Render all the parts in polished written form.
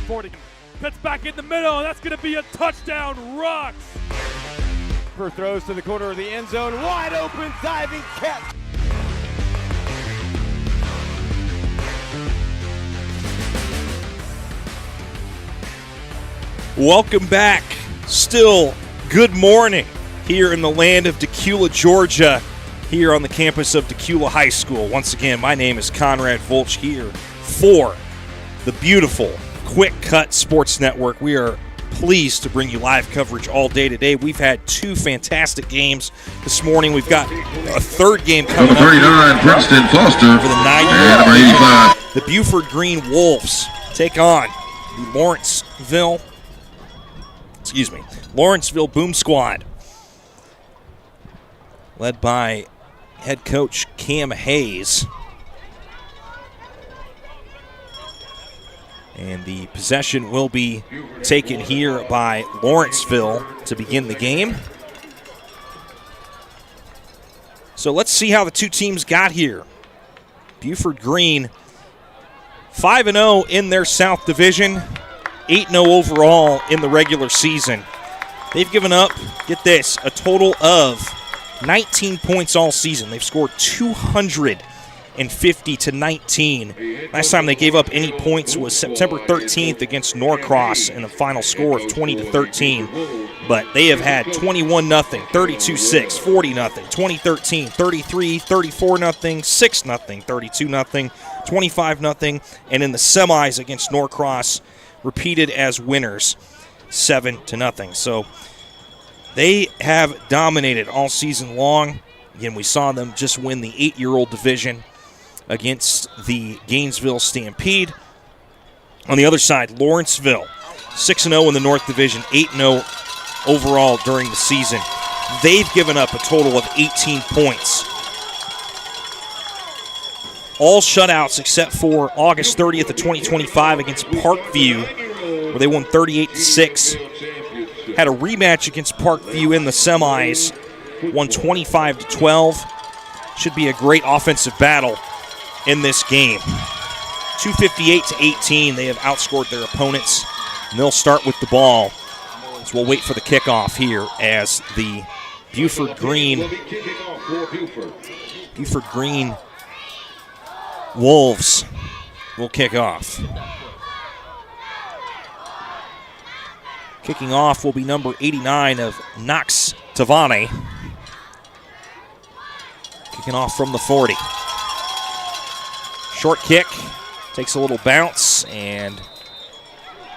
40. Pitch back in the middle. That's going to be a touchdown. Rocks. Buford throws to the corner of the end zone. Wide open diving catch. Welcome back. Still good morning here in the land of Dacula, Georgia, here on the campus of Dacula High School. Once again, my name is Conrad Volch here for the beautiful QwikCut Sports Network. We are pleased to bring you live coverage all day today. We've had two fantastic games this morning. We've got a third game coming up. Number 39, Princeton Foster. For the 9-year-old. And number 85. The Buford Green Wolves take on the Lawrenceville Boom Squad, led by head coach Cam Hayes. And the possession will be taken here by Lawrenceville to begin the game. So let's see how the two teams got here. Buford Green, 5-0 in their South Division, 8-0 overall in the regular season. They've given up, get this, a total of 19 points all season. They've scored 250 to 19. Last time they gave up any points was September 13th against Norcross in a final score of 20 to 13. But they have had 21-0, 32-6, 40-0, 20-13, 33, 34-0, 6-0, 32-0, 25-0, and in the semis against Norcross, repeated as winners, 7-0. So they have dominated all season long. Again, we saw them just win the 8-year-old division against the Gainesville Stampede. On the other side, Lawrenceville, 6-0 in the North Division, 8-0 overall during the season. They've given up a total of 18 points. All shutouts except for August 30th of 2025 against Parkview, where they won 38-6. Had a rematch against Parkview in the semis, won 25-12. Should be a great offensive battle in this game. 258-18, they have outscored their opponents, and they'll start with the ball. So we'll wait for the kickoff here as the Buford Green Wolves will kick off. Kicking off will be number 89 of Knox Tavani. Kicking off from the 40. Short kick, takes a little bounce, and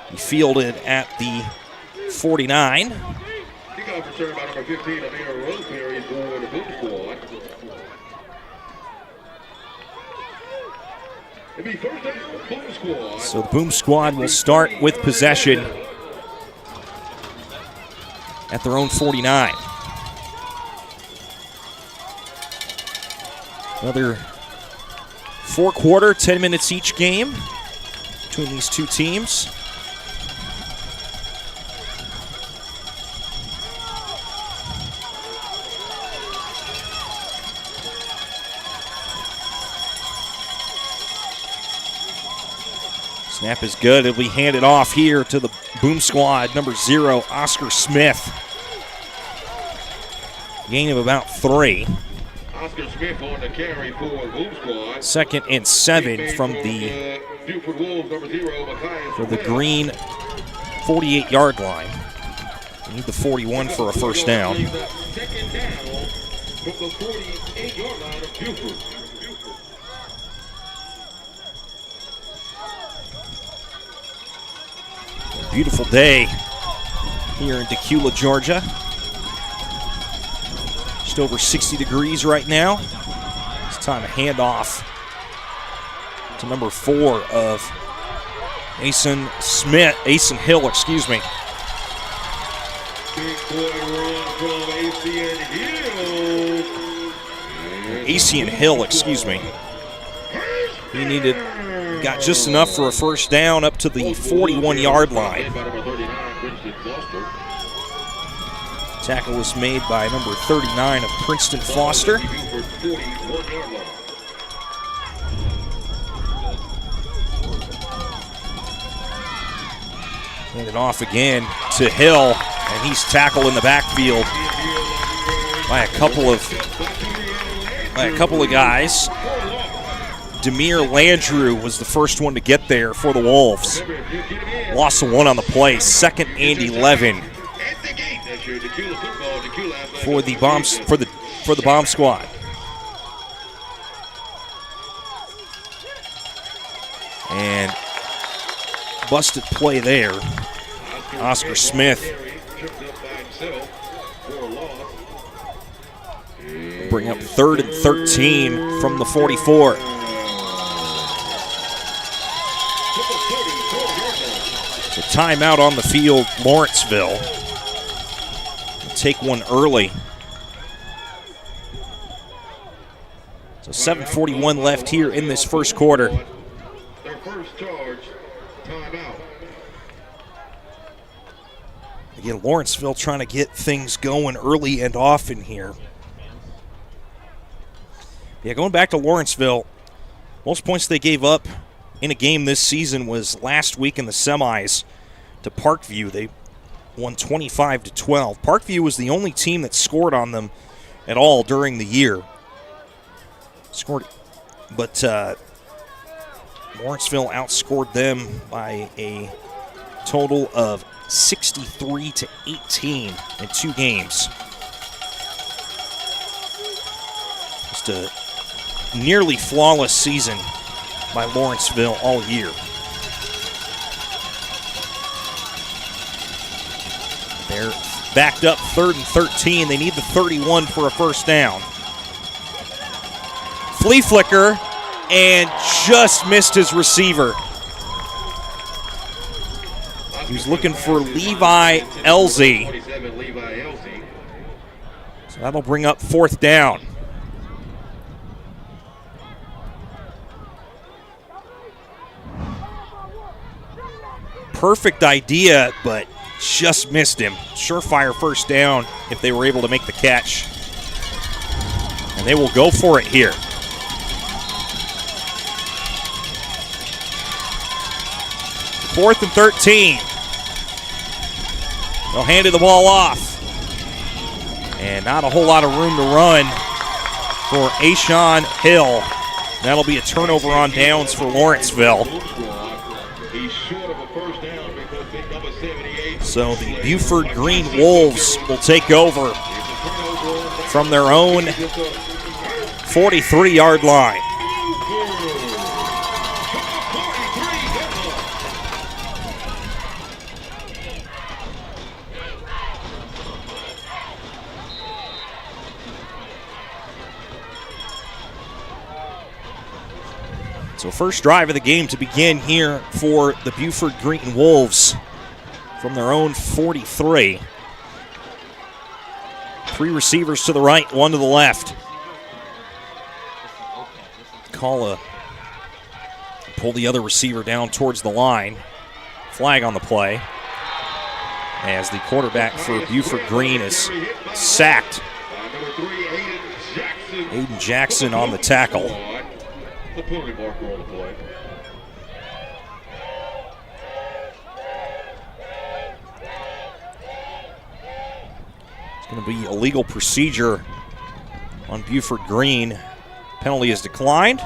he fielded at the 49. Kickoff return by number 15, Amir Rosemary for the Boom Squad. It'll be first down, Boom Squad. So the Boom Squad will start with possession at their own 49. Another four-quarter, 10 minutes each game between these two teams. Snap is good. It'll be handed off here to the Boom Squad, number 0, Oscar Smith. Gain of about 3. Oscar Smith on the carry for Boom Squad. 2nd and 7 from the Green 48-yard line. We need the 41 for a first down. Second down from the 48-yard line of Buford. Beautiful day here in Dacula, Georgia. Just over 60 degrees right now. It's time to hand off to number 4 of Asen Hill, excuse me. Big boy run from Asian Hill, excuse me. He got just enough for a first down up to the 41-yard line. Tackle was made by number 39 of Princeton Foster. Hand it off again to Hill, and he's tackled in the backfield by a couple of guys. Demir Landrew was the first one to get there for the Wolves. Lost the one on the play. 2nd and 11 for the bomb squad. And busted play there. Oscar Smith will bring up 3rd and 13 from the 44. So timeout on the field, Lawrenceville. We'll take one early. So 7:41 left here in this first quarter. Their first charge, timeout. Again, Lawrenceville trying to get things going early and often here. Yeah, going back to Lawrenceville, most points they gave up in a game this season was last week in the semis to Parkview. They won 25-12. Parkview was the only team that scored on them at all during the year. But Lawrenceville outscored them by a total of 63-18 in 2 games. Just a nearly flawless season by Lawrenceville all year. They're backed up 3rd and 13. They need the 31 for a first down. Flea flicker and just missed his receiver. He was looking for Levi Elzy. So that'll bring up 4th down. Perfect idea, but just missed him. Surefire first down if they were able to make the catch. And they will go for it here. Fourth and 13. They'll hand the ball off. And not a whole lot of room to run for Ashawn Hill. That'll be a turnover on downs for Lawrenceville. So the Buford Green Wolves will take over from their own 43-yard line. So first drive of the game to begin here for the Buford Green Wolves from their own 43. 3 receivers to the right, 1 to the left. Pull the other receiver down towards the line. Flag on the play as the quarterback for Buford Green is sacked. Aiden Jackson on the tackle. The penalty marker on the play. It's going to be illegal procedure on Buford Green. Penalty is declined.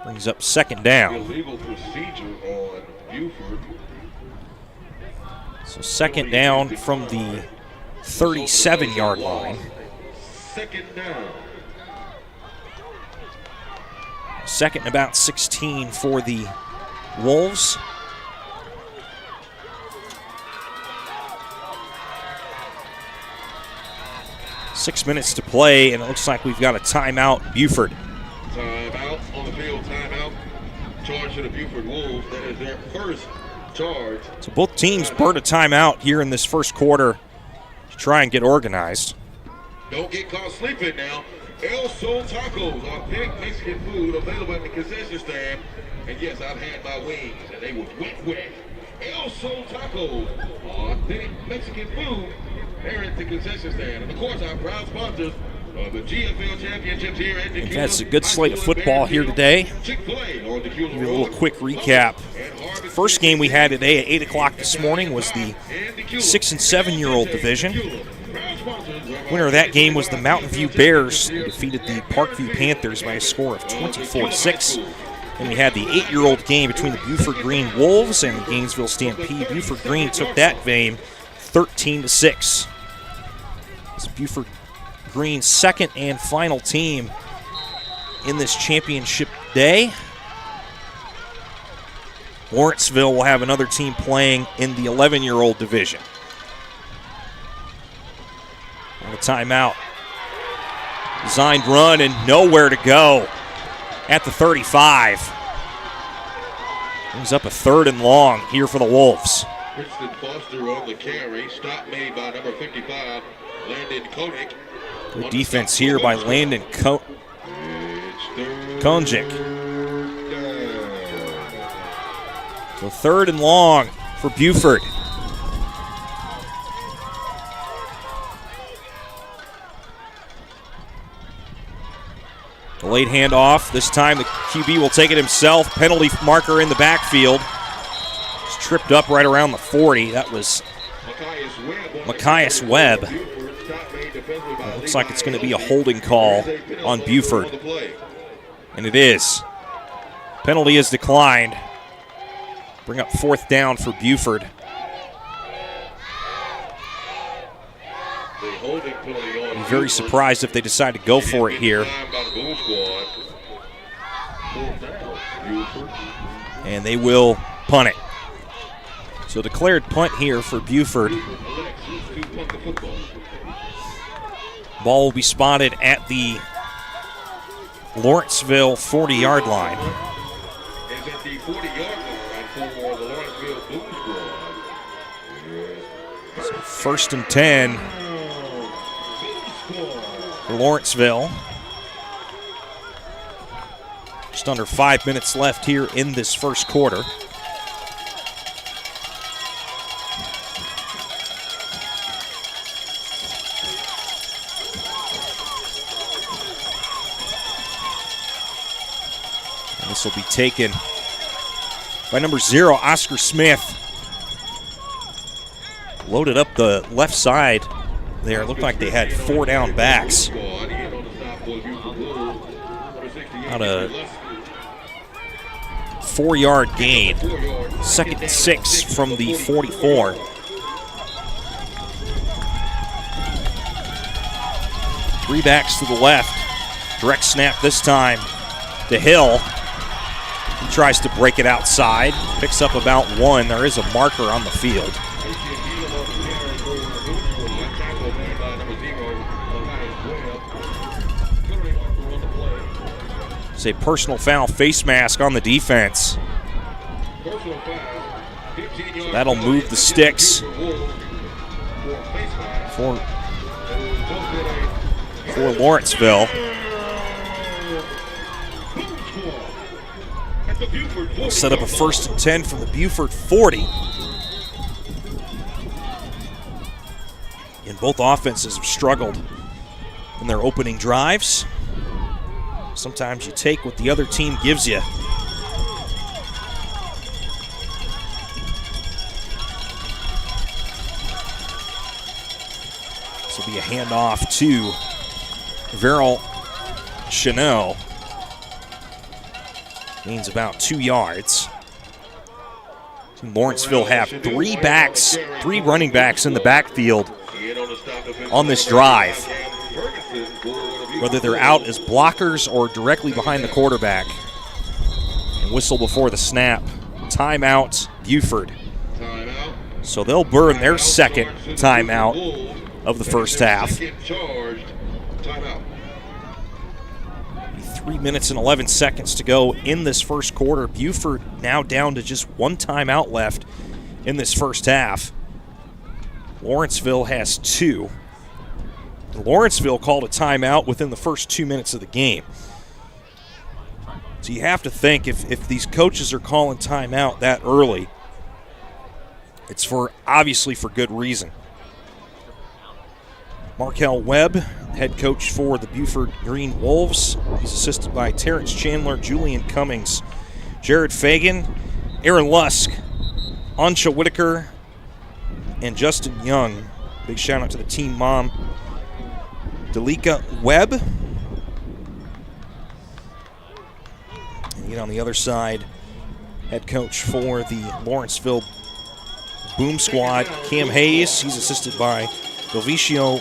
Brings up 2nd down. Illegal procedure on Buford. So 2nd down from the 37-yard line. 2nd down. 2nd and about 16 for the Wolves. Six minutes to play, and it looks like we've got a timeout, Buford. Timeout on the field, timeout. Charge to the Buford Wolves. That is their first charge. So both teams burned a timeout here in this first quarter to try and get organized. Don't get caught sleeping now. El Sol Tacos, authentic Mexican food available at the concession stand. And yes, I've had my wings, and they were wet. El Sol Tacos, authentic Mexican food there at the concession stand. And of course, our proud sponsors, The GFL championships here at We've had a good slate of football here today. Give you a little quick recap. The first game we had today at 8 o'clock this morning was the 6- and 7-year-old division. Winner of that game was the Mountain View Bears, who defeated the Parkview Panthers by a score of 24-6. And we had the 8-year-old game between the Buford Green Wolves and the Gainesville Stampede. Buford Green took that game 13-6. It's Buford Green's second and final team in this championship day. Lawrenceville will have another team playing in the 11-year-old division. On a timeout. Designed run and nowhere to go at the 35. Brings up a 3rd and long here for the Wolves. Kristen Foster on the carry. Stop made by number 55, Landon Koenig. Good defense here by Landon Konjic. So 3rd and long for Buford. The late handoff. This time the QB will take it himself. Penalty marker in the backfield. It's tripped up right around the 40. That was Machias Webb. It looks like it's going to be a holding call on Buford. And it is. Penalty is declined. Bring up 4th down for Buford. I'd be very surprised if they decide to go for it here. And they will punt it. So declared punt here for Buford. Ball will be spotted at the Lawrenceville 40-yard line. So 1st and 10 for Lawrenceville. Just under 5 minutes left here in this first quarter. And this will be taken by number 0, Oscar Smith. Loaded up the left side there. It looked like they had 4 down backs. About a 4-yard gain. 2nd and 6 from the 44. Three backs to the left. Direct snap this time to Hill. He tries to break it outside. Picks up about 1. There is a marker on the field. It's a personal foul face mask on the defense. So that'll move the sticks for Lawrenceville. We'll set up a 1st and 10 from the Buford 40. And both offenses have struggled in their opening drives. Sometimes you take what the other team gives you. This will be a handoff to Verrill Chanel. Gains about 2 yards. Lawrenceville have 3 running backs in the backfield on this drive. Whether they're out as blockers or directly behind the quarterback. And whistle before the snap. Timeout, Buford. So they'll burn their 2nd timeout of the first half. 3 minutes and 11 seconds to go in this first quarter. Buford now down to just 1 timeout left in this first half. Lawrenceville has 2. Lawrenceville called a timeout within the first 2 minutes of the game. So you have to think if these coaches are calling timeout that early, it's obviously for good reason. Markel Webb, head coach for the Buford Green Wolves. He's assisted by Terrence Chandler, Julian Cummings, Jared Fagan, Aaron Lusk, Ansha Whitaker, and Justin Young. Big shout out to the team mom, Delika Webb. And yet on the other side, head coach for the Lawrenceville Boom Squad, Cam Hayes. He's assisted by Govicio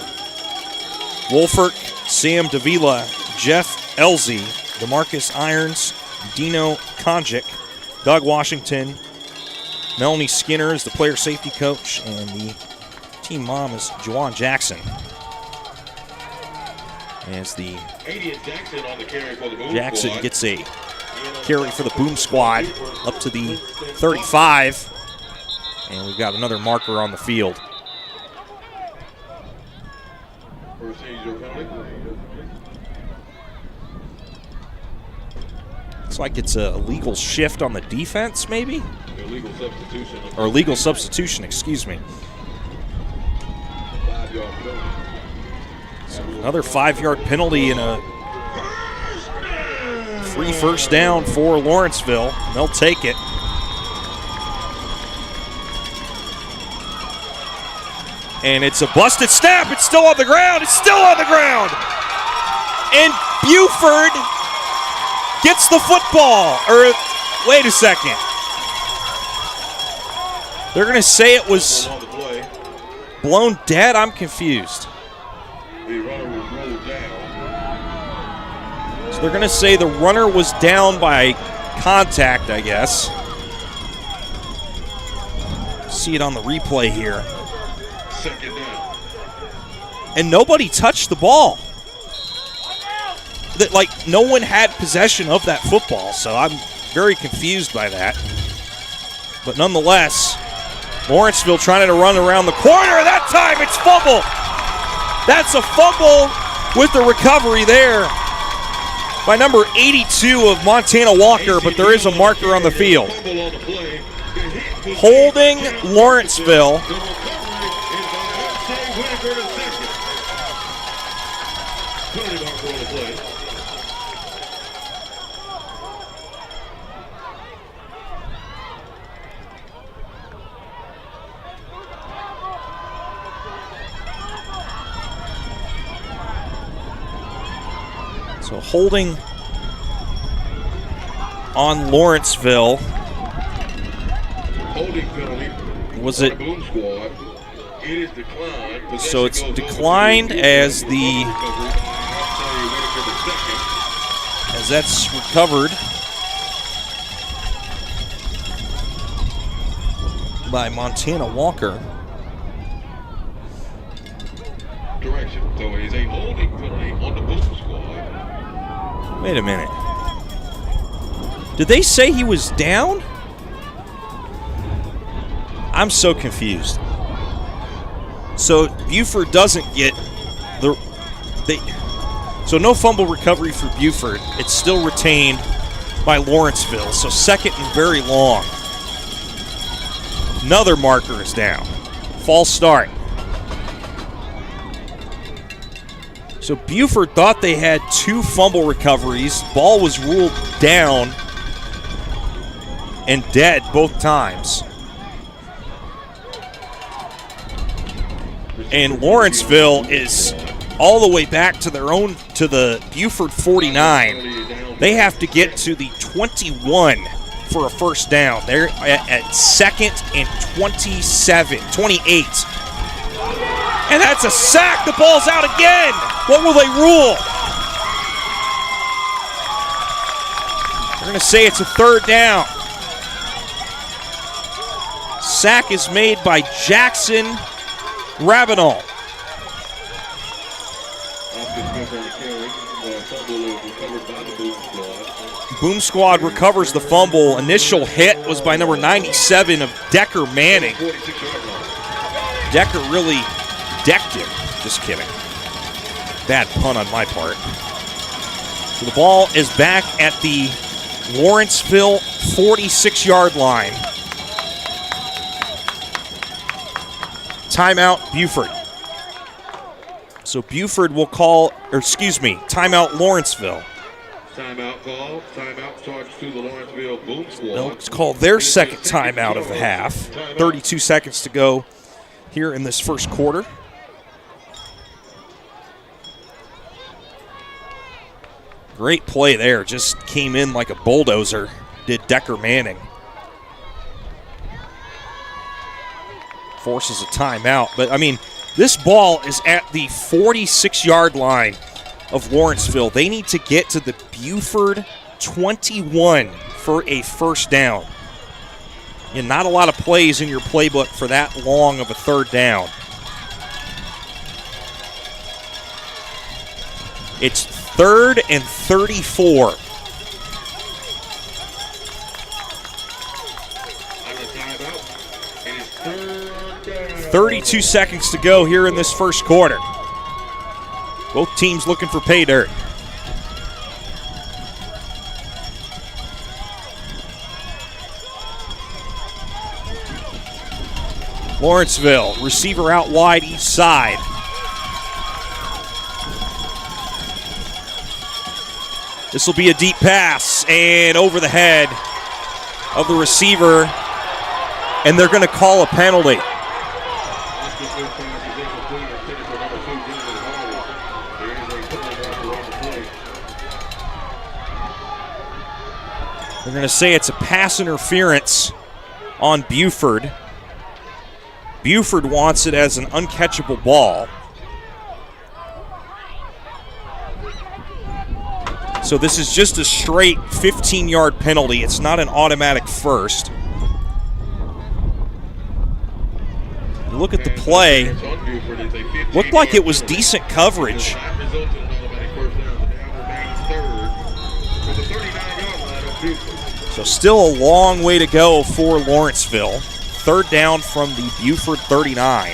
Wolfert, Sam Davila, Jeff Elzy, DeMarcus Irons, Dino Konjic, Doug Washington, Melanie Skinner is the player safety coach, and the team mom is Juwan Jackson. As the Jackson gets a carry for the Boom Squad up to the 35. And we've got another marker on the field. Looks like it's a legal shift on the defense, maybe? Illegal substitution. Or legal substitution, excuse me. So another 5-yard penalty and a free first down for Lawrenceville. They'll take it. And it's a busted snap. It's still on the ground. It's still on the ground. And Buford gets the football. Or, wait a second. They're going to say it was blown dead. I'm confused. So they're going to say the runner was down by contact, I guess. See it on the replay here. Second down. And nobody touched the ball. Like, no one had possession of that football, so I'm very confused by that. But nonetheless, Lawrenceville trying to run around the corner. That time it's fumble. That's a fumble with the recovery there by number 82 of Montana Walker, but there is a marker on the field. Holding Lawrenceville. So holding on Lawrenceville. Holding penalty. Was it? Boom Squad. It is declined. So it's declined as that's recovered by Montana Walker. Direction. So it is a holding penalty on the Boom Squad. Wait a minute. Did they say he was down? I'm so confused. So Buford doesn't get so no fumble recovery for Buford. It's still retained by Lawrenceville. So second and very long. Another marker is down. False start. So Buford thought they had 2 fumble recoveries. Ball was ruled down and dead both times. And Lawrenceville is all the way back to the Buford 49. They have to get to the 21 for a first down. They're at second and 28. And that's a sack. The ball's out again. What will they rule? They're going to say it's a third down. Sack is made by Jackson Ravenel. Boom Squad recovers the fumble. Initial hit was by number 97 of Decker Manning. Decker really decked him. Just kidding. Bad pun on my part. So the ball is back at the Lawrenceville 46-yard line. Timeout, Buford. So Buford will call, timeout Lawrenceville. Timeout call. Timeout charged to the Lawrenceville Boom Squad. They'll call their second timeout of the half. 32 seconds to go here in this first quarter. Great play there. Just came in like a bulldozer, did Decker Manning. Forces a timeout. But, I mean, this ball is at the 46-yard line of Lawrenceville. They need to get to the Buford 21 for a first down. And not a lot of plays in your playbook for that long of a third down. It's 3rd and 34. 32 seconds to go here in this first quarter. Both teams looking for pay dirt. Lawrenceville, receiver out wide each side. This will be a deep pass and over the head of the receiver, and they're going to call a penalty. They're going to say it's a pass interference on Buford. Buford wants it as an uncatchable ball. So this is just a straight 15-yard penalty. It's not an automatic first. You look at the play. Looked like it was decent coverage. So still a long way to go for Lawrenceville. Third down from the Buford 39.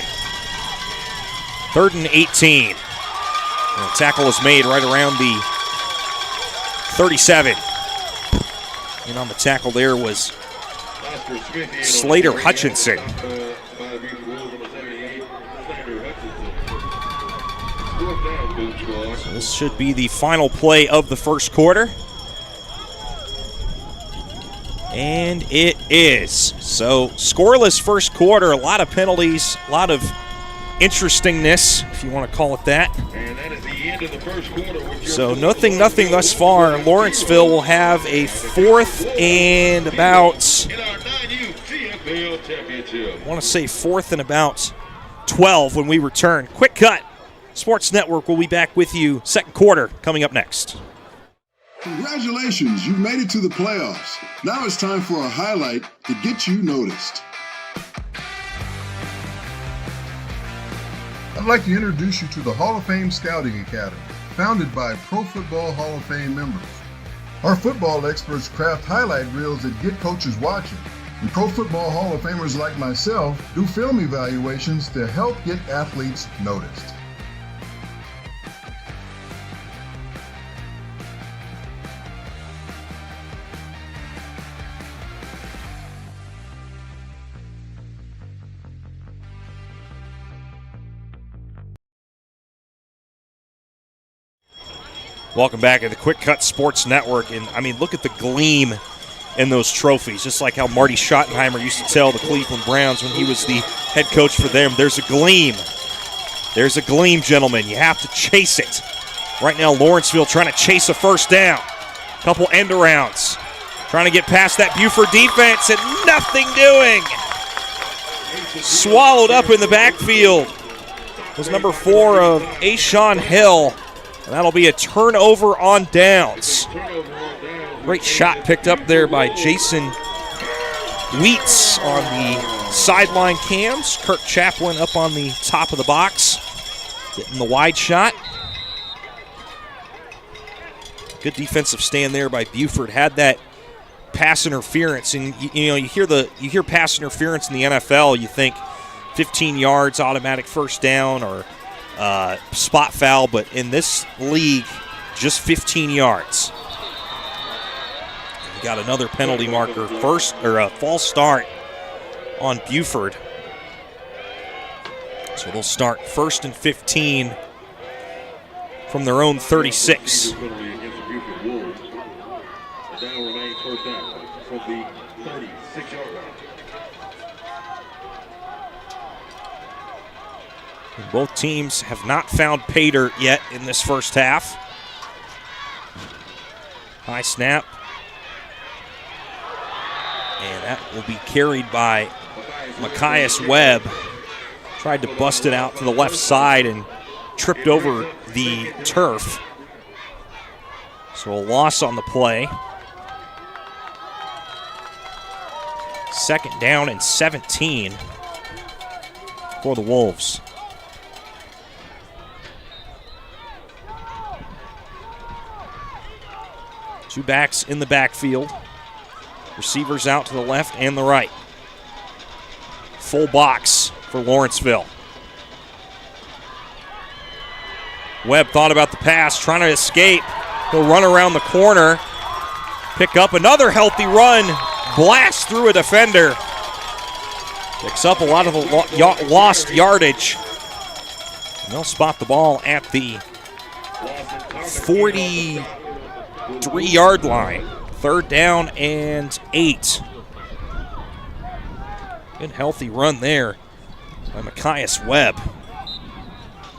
3rd and 18. And the tackle is made right around the 37. And on the tackle there was Slater Hutchinson. So this should be the final play of the first quarter. And it is. So scoreless first quarter, a lot of penalties, a lot of interestingness, if you want to call it that. And that is the end of the first quarter. So nothing thus far. Lawrenceville will have a 4th and about, In our 9U GFL championship. I want to say 4th and about 12 when we return. Quick Cut Sports Network will be back with you second quarter coming up next. Congratulations, you made it to the playoffs. Now it's time for a highlight to get you noticed. I'd like to introduce you to the Hall of Fame Scouting Academy, founded by Pro Football Hall of Fame members. Our football experts craft highlight reels that get coaches watching, and Pro Football Hall of Famers like myself do film evaluations to help get athletes noticed. Welcome back to the Quick Cut Sports Network. And, I mean, look at the gleam in those trophies. Just like how Marty Schottenheimer used to tell the Cleveland Browns when he was the head coach for them, there's a gleam. There's a gleam, gentlemen. You have to chase it. Right now, Lawrenceville trying to chase a first down. Couple end arounds. Trying to get past that Buford defense and nothing doing. Swallowed up in the backfield was number 4 of Ashawn Hill. And that'll be a turnover on downs. Great shot picked up there by Jason Wheats on the sideline cams. Kirk Chaplin up on the top of the box, getting the wide shot. Good defensive stand there by Buford. Had that pass interference, and you hear pass interference in the NFL, you think 15 yards, automatic first down, or spot foul, but in this league, just 15 yards. We got another penalty marker, a false start on Buford. So they'll start 1st and 15 from their own 36. Down remains first down from the 36-yard line. Both teams have not found pay dirt yet in this first half. High snap. And that will be carried by Machias Webb. Tried to bust it out to the left side and tripped over the turf. So a loss on the play. 2nd down and 17 for the Wolves. Two backs in the backfield. Receivers out to the left and the right. Full box for Lawrenceville. Webb thought about the pass, trying to escape. He'll run around the corner, pick up another healthy run, blast through a defender. Picks up a lot of the lost yardage. And they'll spot the ball at the 43-yard line. 3rd down and 8. Good healthy run there by Machias Webb.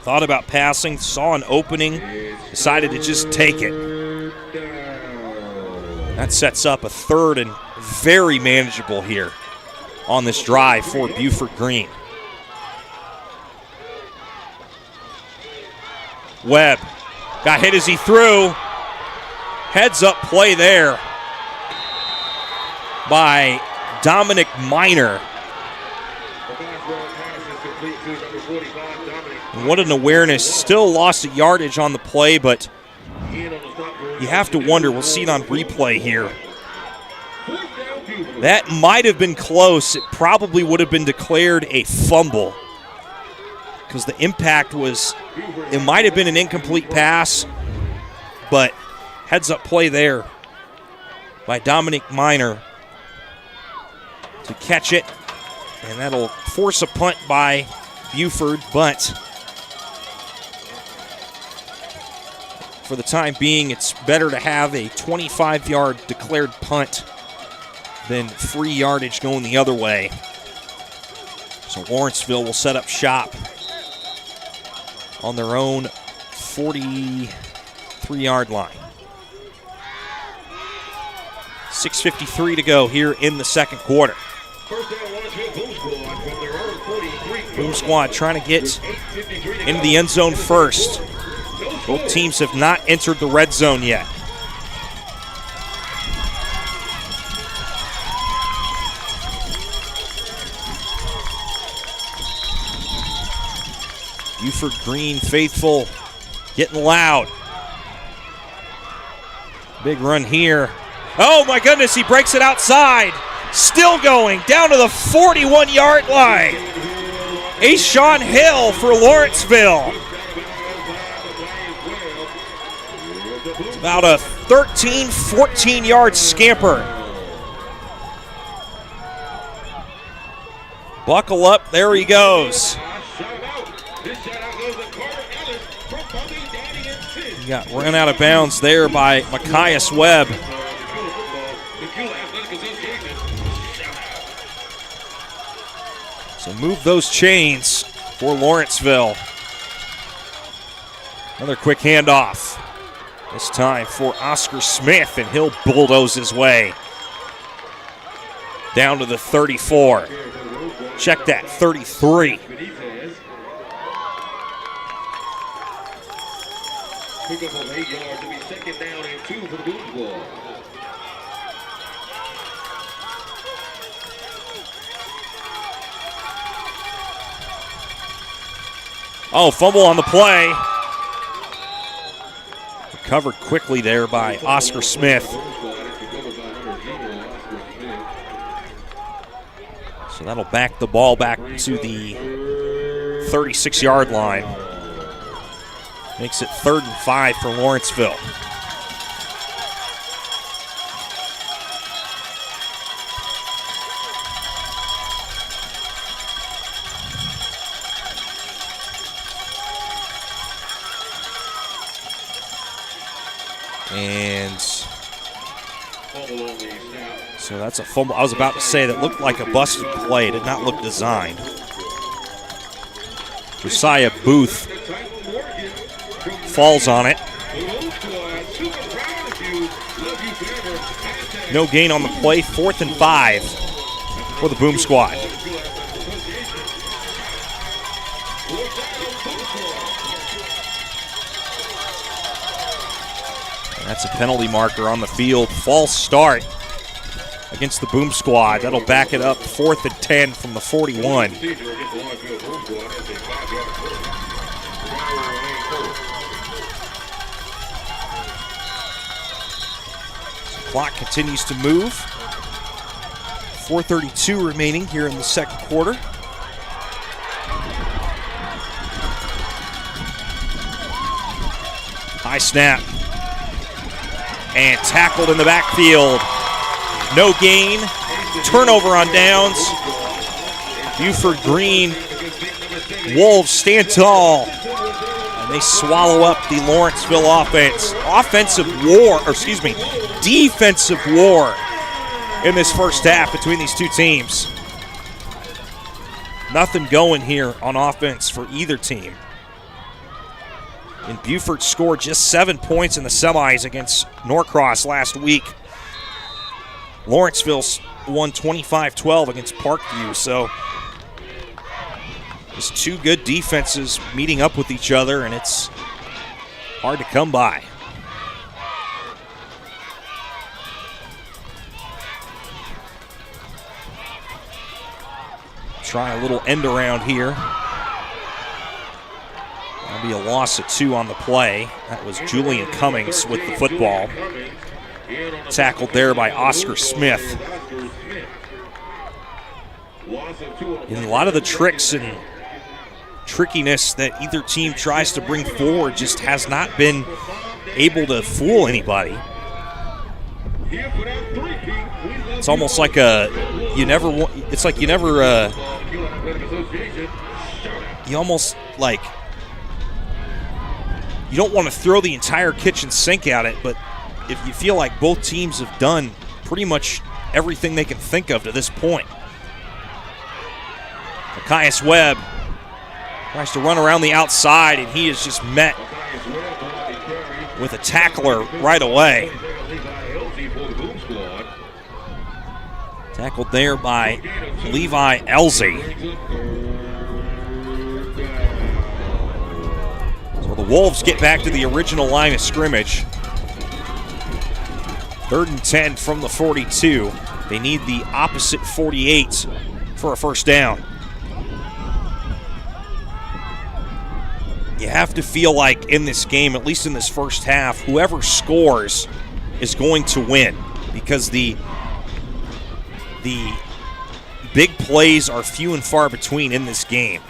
Thought about passing, saw an opening, decided to just take it. That sets up a 3rd and very manageable here on this drive for Buford Green. Webb got hit as he threw. Heads up play there by Dominic Minor. And what an awareness. Still lost a yardage on the play, but you have to wonder, we'll see it on replay here. That might have been close. It probably would have been declared a fumble because the impact was, it might have been an incomplete pass, but heads up play there by Dominic Minor to catch it, and that'll force a punt by Buford, but for the time being, it's better to have a 25-yard declared punt than free yardage going the other way. So Lawrenceville will set up shop on their own 43-yard line. 6:53 to go here in the second quarter. Boom Squad trying to get into the end zone first. Both teams have not entered the red zone yet. Buford Green faithful getting loud. Big run here. Oh my goodness, he breaks it outside. Still going down to the 41-yard line. Ashawn Hill for Lawrenceville. It's about a 13, 14-yard scamper. Buckle up, there he goes. He got run out of bounds there by Machias Webb. So move those chains for Lawrenceville. Another quick handoff. This time for Oscar Smith, and he'll bulldoze his way down to the 34. Check that, 33. Pick up of 8 yards to be 2nd down and 2 for the Boom Squad. Oh, fumble on the play. Recovered quickly there by Oscar Smith. So that'll back the ball back to the 36-yard line. Makes it 3rd and 5 for Lawrenceville. And so that's a fumble. I was about to say that looked like a busted play. It did not look designed. Josiah Booth falls on it. No gain on the play. 4th and 5 for the Boom Squad. And that's a penalty marker on the field. False start against the Boom Squad. That'll back it up. 4th and 10 from the 41. Clock continues to move. 4:32 remaining here in the second quarter. High snap. And tackled in the backfield. No gain. Turnover on downs. Buford Green. Wolves stand tall. And they swallow up the Lawrenceville offense. Defensive war in this first half between these two teams. Nothing going here on offense for either team. And Buford scored just 7 points in the semis against Norcross last week. Lawrenceville won 25-12 against Parkview, so just two good defenses meeting up with each other, and it's hard to come by. Try a little end around here. That'll be a loss of 2 on the play. That was Julian Cummings with the football. Tackled there by Oscar Smith. And a lot of the tricks and trickiness that either team tries to bring forward just has not been able to fool anybody. It's almost like you almost like, you don't want to throw the entire kitchen sink at it, but if you feel like both teams have done pretty much everything they can think of to this point. Machias Webb tries to run around the outside, and he is just met with a tackler right away. Tackled there by Levi Elsie. So the Wolves get back to the original line of scrimmage. 3rd and 10 from the 42. They need the opposite 48 for a first down. You have to feel like in this game, at least in this first half, whoever scores is going to win, because the big plays are few and far between in this game.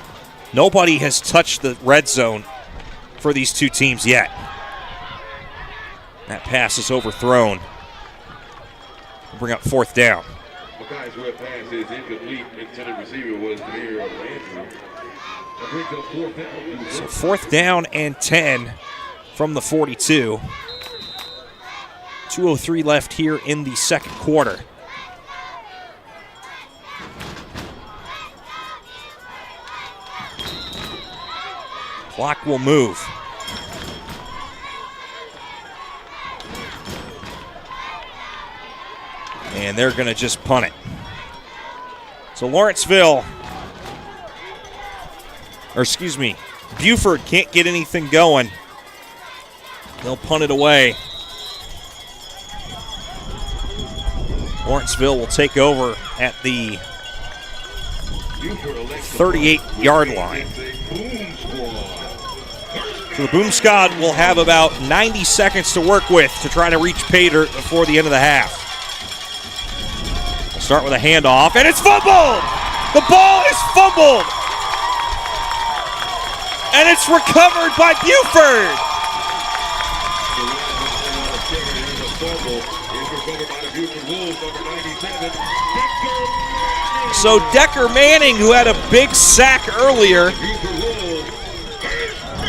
Nobody has touched the red zone for these two teams yet. That pass is overthrown. We'll bring up 4th down. Machias Webb pass is incomplete. Intended receiver was near Andrew. So 4th down and 10 from the 42. 2:03 left here in the second quarter. Clock will move. And they're going to just punt it. So Buford can't get anything going. They'll punt it away. Lawrenceville will take over at the 38-yard line. So the Boom Squad will have about 90 seconds to work with to try to reach pay dirt before the end of the half. We'll start with a handoff, and it's fumbled! The ball is fumbled! And it's recovered by Buford! So Decker Manning, who had a big sack earlier,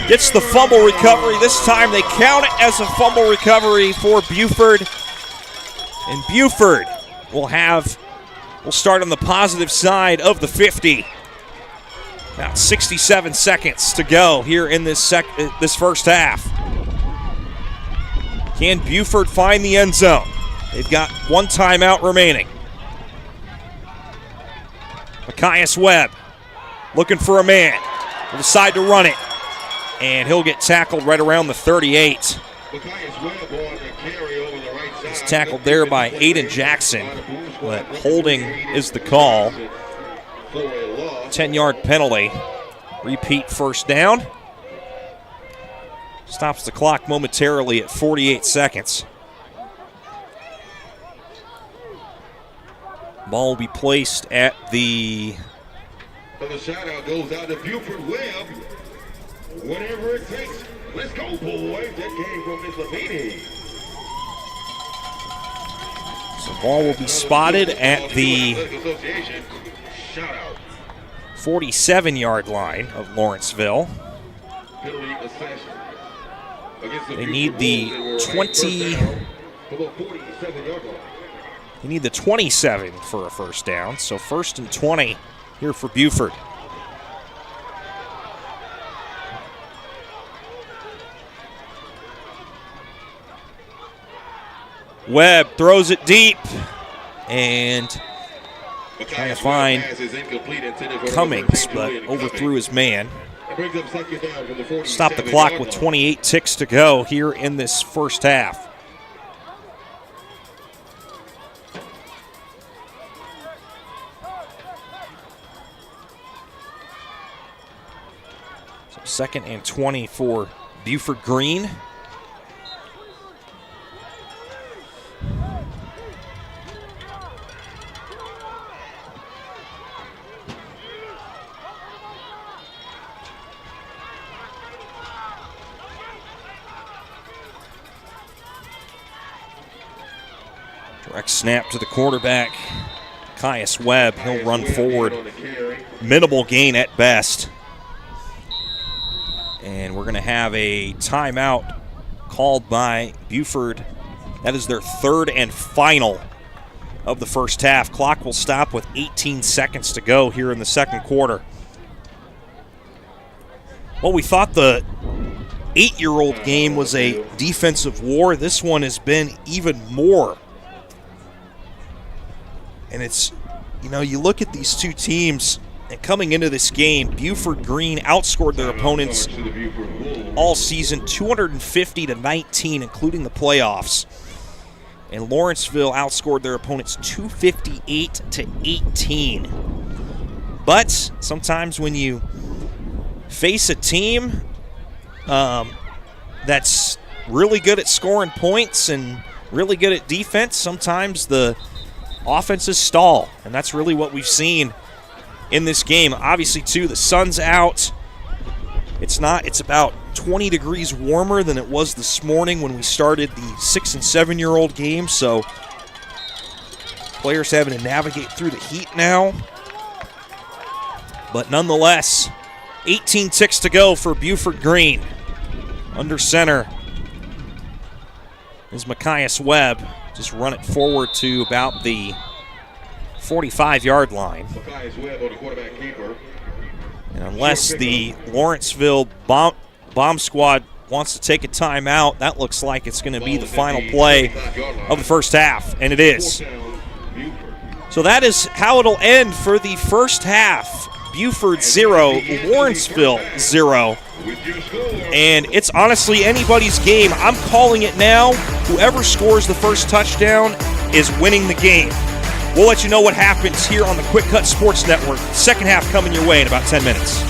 Gets the fumble recovery. This time they count it as a fumble recovery for Buford. And Buford will start on the positive side of the 50. About 67 seconds to go here in this first half. Can Buford find the end zone? They've got one timeout remaining. Machias Webb looking for a man. Will decide to run it. And he'll get tackled right around the 38. He's tackled there by Aiden Jackson, but holding is the call. 10-yard penalty. Repeat first down. Stops the clock momentarily at 48 seconds. Ball will be placed at the... So the shout-out goes out to Buford Webb. Whatever it takes. Let's go, boys. That came from Miss Lamini. So ball will be spotted at the 47-yard line of Lawrenceville. They need the 20. They need the 27 for a first down. So 1st and 20 here for Buford. Webb throws it deep and trying to find Cummings, but overthrew his man. Stop the clock with 28 ticks to go here in this first half. So 2nd and 20 for Buford Green. Direct snap to the quarterback, Machias Webb. He'll run forward. Minimal gain at best. And we're going to have a timeout called by Buford. That is their 3rd and final of the first half. Clock will stop with 18 seconds to go here in the second quarter. Well, we thought the 8-year-old game was a defensive war. This one has been even more. And it's, you look at these two teams, and coming into this game, Buford Green outscored their opponents all season 250-19, including the playoffs. And Lawrenceville outscored their opponents 258-18. But sometimes when you face a team that's really good at scoring points and really good at defense, sometimes the offenses stall, and that's really what we've seen in this game. Obviously, too, the sun's out. It's about 20 degrees warmer than it was this morning when we started the 6- and 7-year-old game, so players having to navigate through the heat now. But nonetheless, 18 ticks to go for Buford Green. Under center is Machias Webb. Just run it forward to about the 45-yard line. And unless the Lawrenceville bomb squad wants to take a timeout, that looks like it's going to be the final play of the first half, and it is. So that is how it'll end for the first half. Buford 0, Lawrenceville 0. And it's honestly anybody's game. I'm calling it now. Whoever scores the first touchdown is winning the game. We'll let you know what happens here on the QwikCut Sports Network. Second half coming your way in about 10 minutes.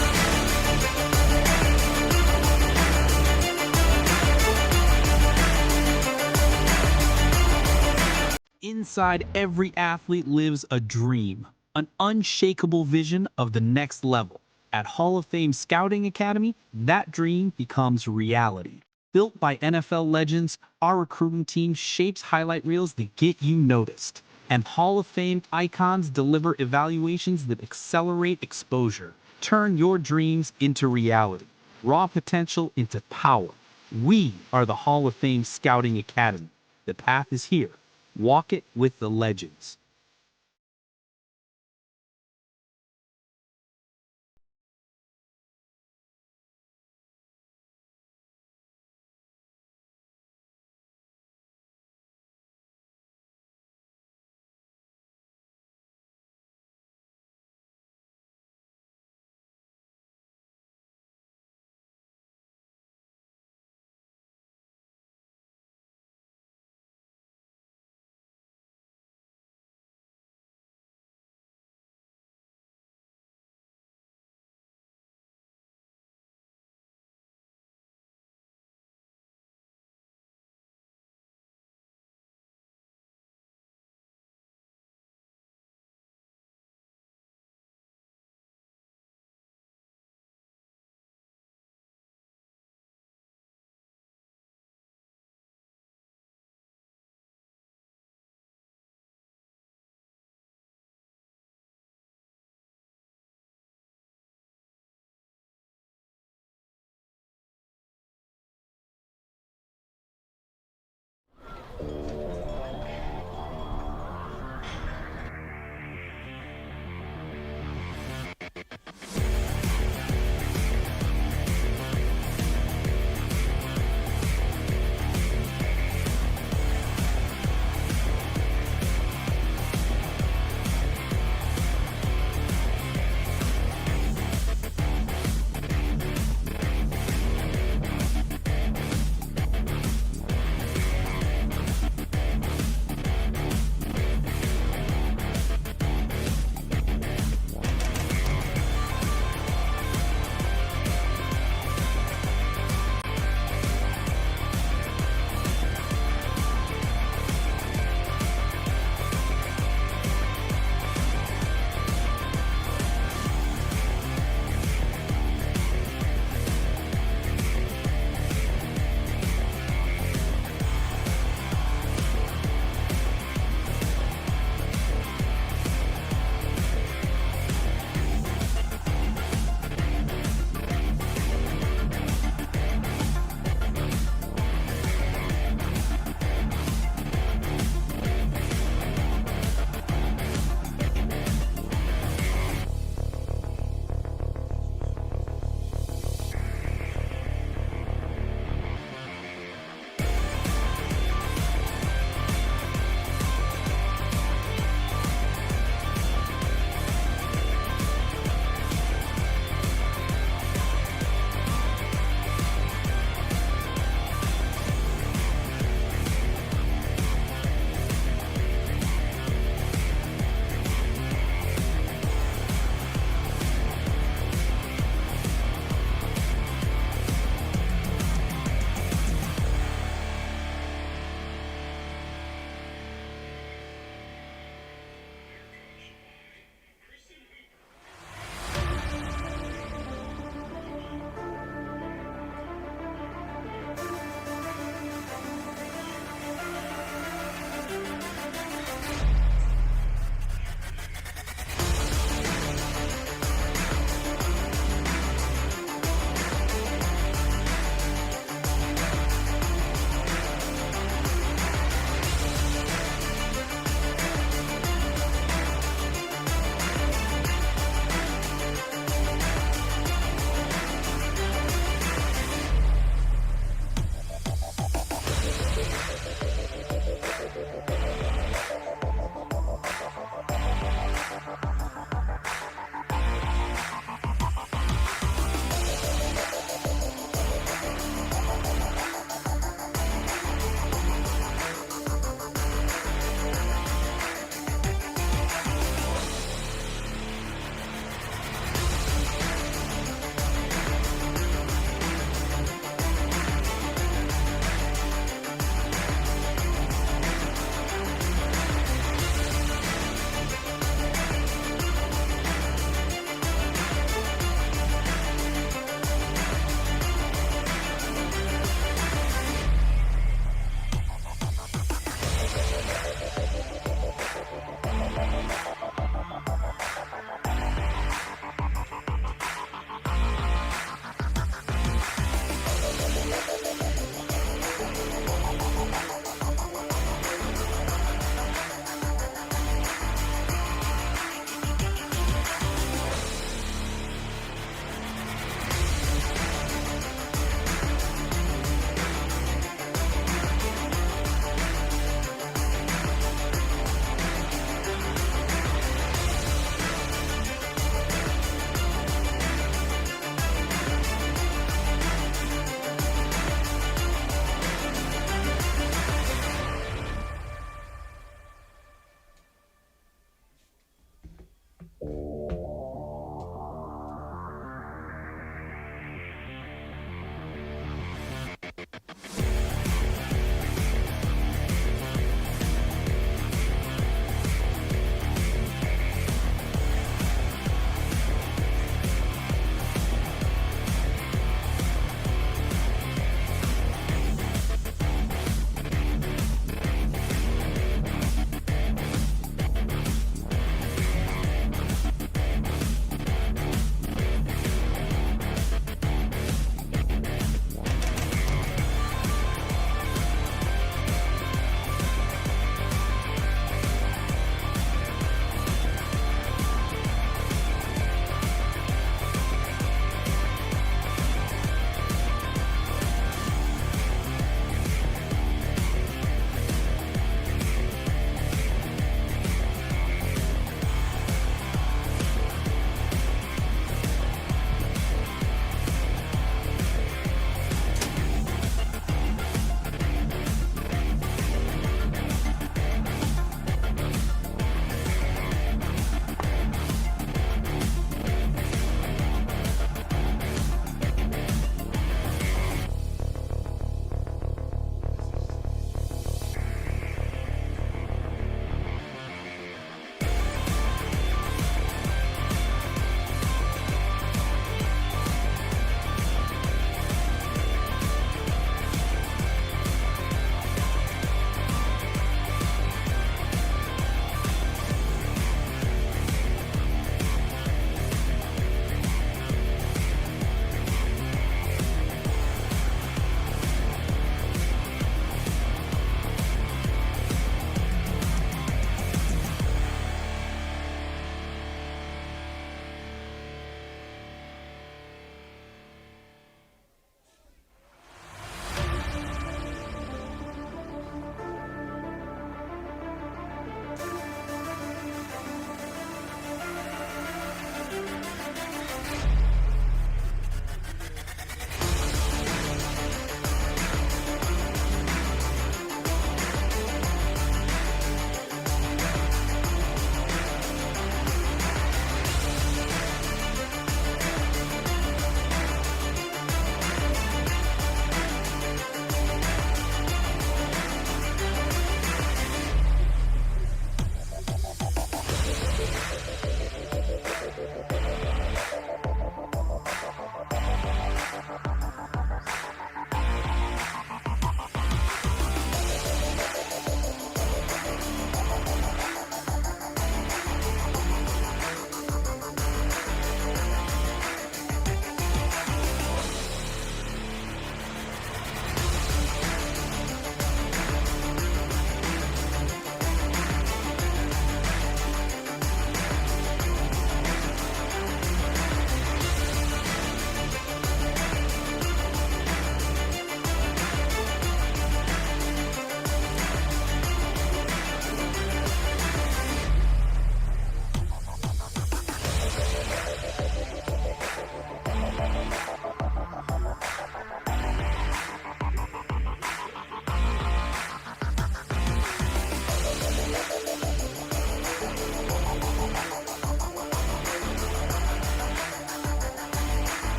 Inside every athlete lives a dream, an unshakable vision of the next level. At Hall of Fame Scouting Academy, that dream becomes reality. Built by NFL legends, our recruiting team shapes highlight reels that get you noticed. And Hall of Fame icons deliver evaluations that accelerate exposure. Turn your dreams into reality. raw potential into power. We are the Hall of Fame Scouting Academy. The path is here. Walk it with the legends.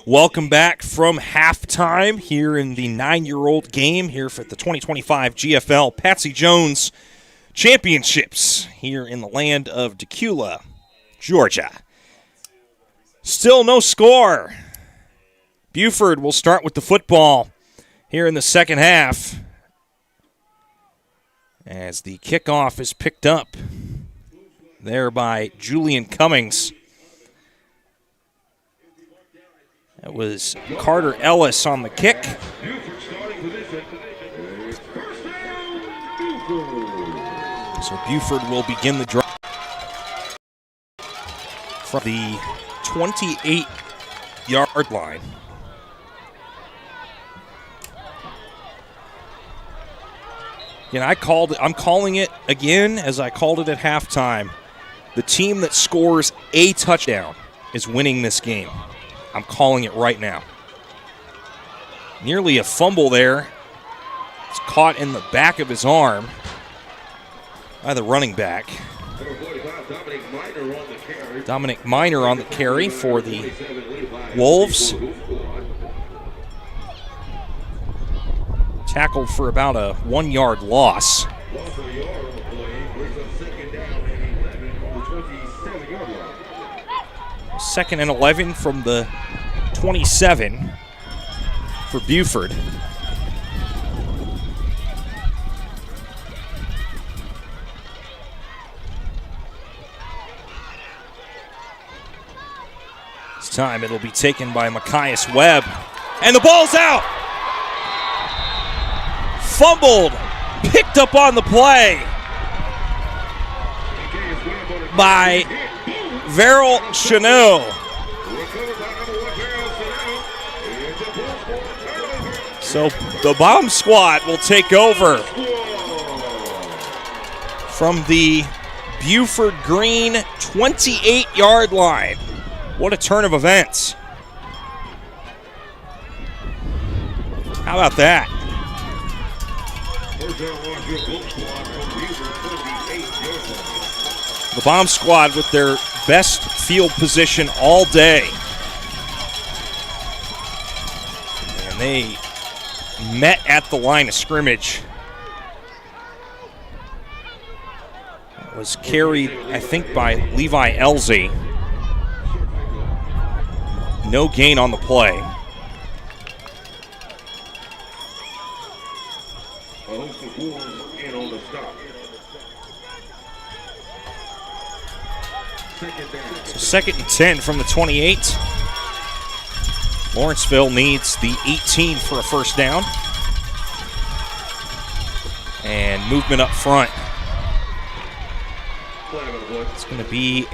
Welcome back from halftime here in the 9-year-old game here for the 2025 GFL Patsy Jones Championships here in the land of Decula, Georgia. Still no score. Buford will start with the football here in the second half as the kickoff is picked up there by Julian Cummings. That was Carter Ellis on the kick. So Buford will begin the drive from the 28-yard line. Again, I'm calling it again as I called it at halftime. The team that scores a touchdown is winning this game. I'm calling it right now. Nearly a fumble there. It's caught in the back of his arm by the running back. Dominic Minor on the carry for the Wolves. Tackled for about a 1-yard loss. Second and 11 from the 27 for Buford. This time it'll be taken by Machias Webb. And the ball's out! Fumbled, picked up on the play by Verrill Chanel. So the bomb squad will take over from the Buford Green 28-yard line. What a turn of events. How about that? The bomb squad with their best field position all day. And they met at the line of scrimmage. It was carried, I think, by Levi Elzey. No gain on the play. So second and 10 from the 28. Lawrenceville needs the 18 for a first down. And movement up front. It's going to be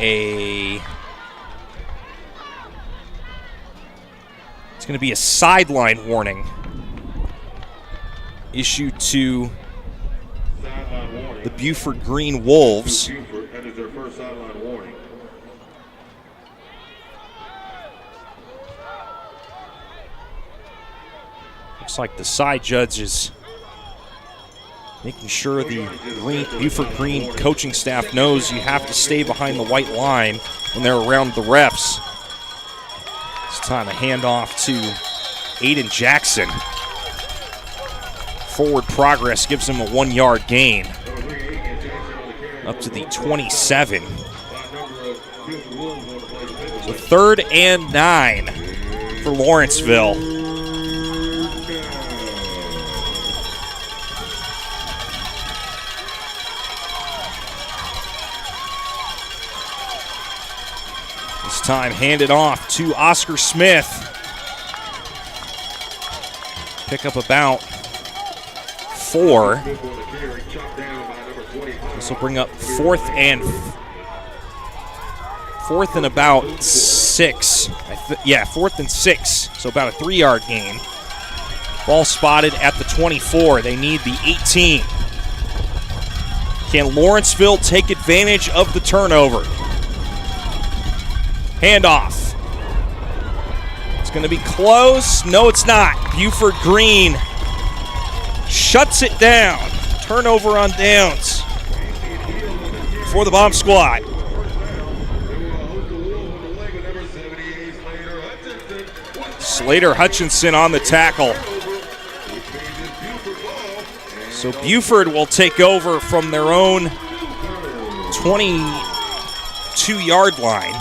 a sideline warning issued to the Buford Green Wolves. That is their first sideline warning. Looks like the side judge is making sure the Buford Green coaching staff knows you have to stay behind the white line when they're around the refs. It's time a handoff to Aiden Jackson. Forward progress gives him a 1-yard gain. Up to the 27. So 3rd and 9 for Lawrenceville. This time handed off to Oscar Smith. Pick up about 4. This will bring up 4th and about 6. 4th and 6. So about a 3-yard gain. Ball spotted at the 24. They need the 18. Can Lawrenceville take advantage of the turnover? Handoff. It's going to be close. No, it's not. Buford Green shuts it down. Turnover on downs for the bomb squad. Slater Hutchinson on the tackle. So Buford will take over from their own 22-yard line.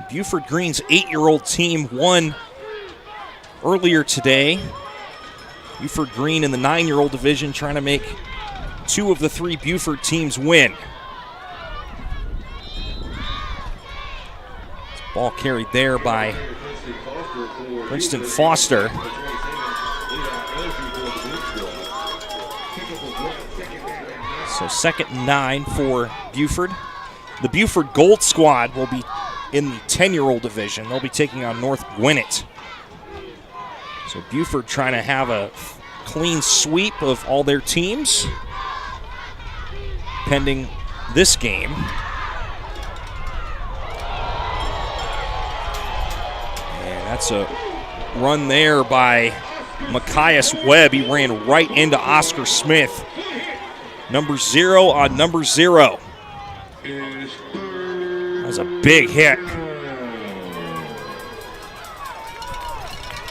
Buford Green's 8-year-old team won earlier today. Buford Green in the 9-year-old division trying to make 2 of the 3 Buford teams win. Ball carried there by Princeton Foster. So 2nd and 9 for Buford. The Buford Gold Squad will be in the 10-year-old division. They'll be taking on North Gwinnett. So Buford trying to have a clean sweep of all their teams pending this game. And that's a run there by Machias Webb. He ran right into Oscar Smith. Number 0 on number 0. That was a big hit.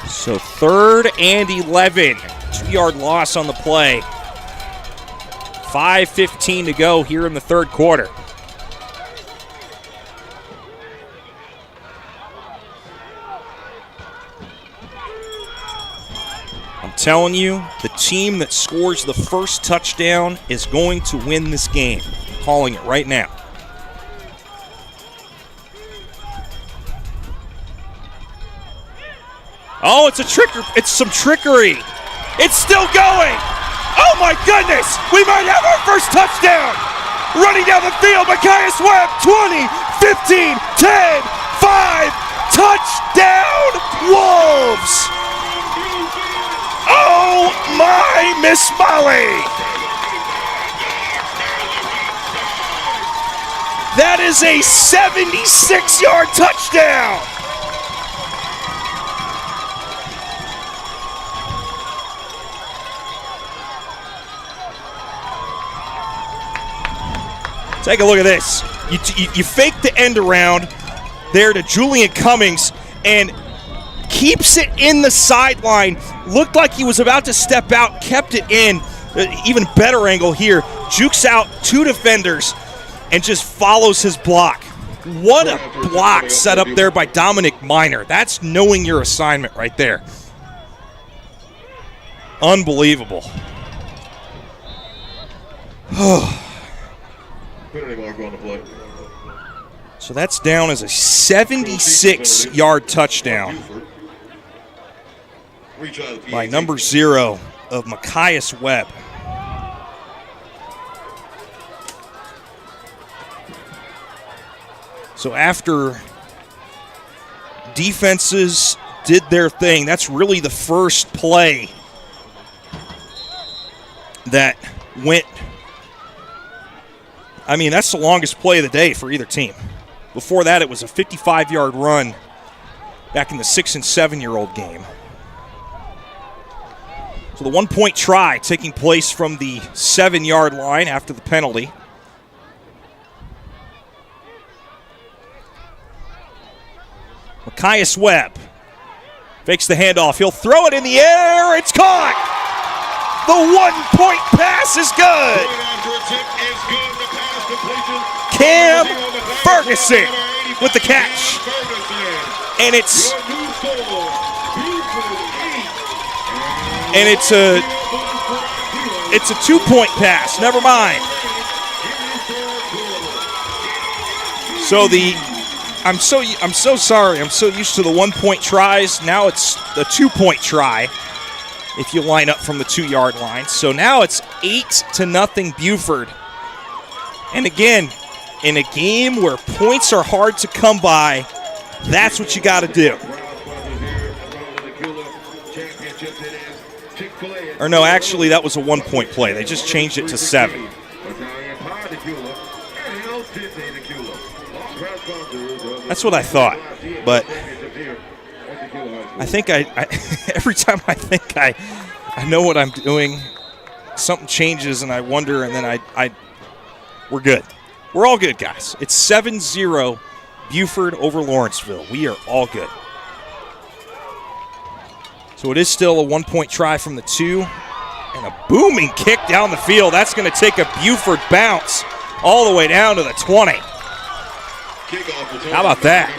So 3rd and 11. 2-yard loss on the play. 5:15 to go here in the 3rd quarter. I'm telling you, the team that scores the first touchdown is going to win this game. I'm calling it right now. Oh, it's some trickery. It's still going. Oh my goodness, we might have our first touchdown. Running down the field, Machias Webb, 20, 15, 10, 5, touchdown Wolves. Oh my, Miss Molly. That is a 76-yard touchdown. Take a look at this. You fake the end around there to Julian Cummings and keeps it in the sideline. Looked like he was about to step out, kept it in. Even better angle here. Jukes out 2 defenders and just follows his block. What a block set up there by Dominic Minor. That's knowing your assignment right there. Unbelievable. So that's down as a 76-yard touchdown by number 0 of Machias Webb. So after defenses did their thing, that's really the first play that went. I mean, that's the longest play of the day for either team. Before that, it was a 55-yard run back in the 6- and 7-year-old game. So the 1-point try taking place from the 7-yard line after the penalty. Machias Webb fakes the handoff. He'll throw it in the air. It's caught. The 1-point pass is good. Cam Ferguson with the catch. And it's a 2-point pass. Never mind. So I'm so sorry. I'm so used to the 1-point tries. Now it's the 2-point try if you line up from the 2-yard line. So now it's 8-0 Buford. And again, in a game where points are hard to come by, that's what you got to do. Or no, actually, that was a 1-point play. They just changed it to 7. That's what I thought. But I think I every time I think I know what I'm doing, something changes and I wonder, and then we're good. We're all good, guys. It's 7-0 Buford over Lawrenceville. We are all good. So it is still a 1-point try from the 2. And a booming kick down the field. That's going to take a Buford bounce all the way down to the 20. How about that?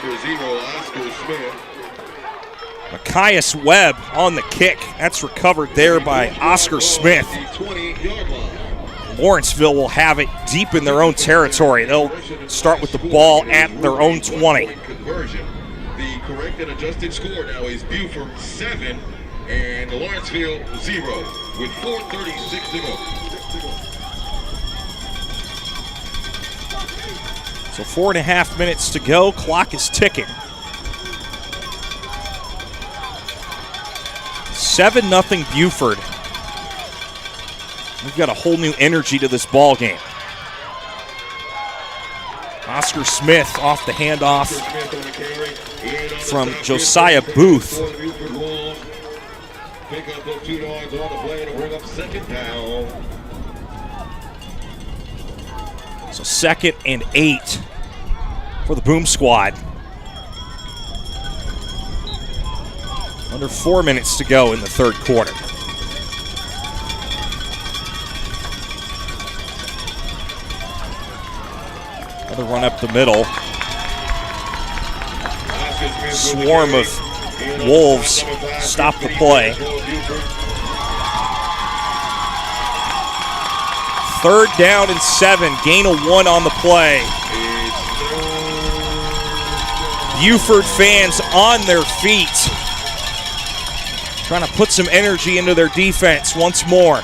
Machias Webb on the kick. That's recovered there by Oscar Smith. Lawrenceville will have it deep in their own territory. They'll start with the ball at their own 20. The correct and adjusted score now is Buford 7 and Lawrenceville 0 with 4:36 to go. So 4.5 minutes to go. Clock is ticking. 7-0 Buford. We've got a whole new energy to this ball game. Oscar Smith off the handoff from Josiah Booth. Pick up those 2 yards on the play to bring up 2nd down. So 2nd and 8 for the Boom Squad. Under 4 minutes to go in the 3rd quarter. Another run up the middle. Swarm of Wolves stop the play. 3rd down and 7. Gain of 1 on the play. Buford fans on their feet. Trying to put some energy into their defense once more.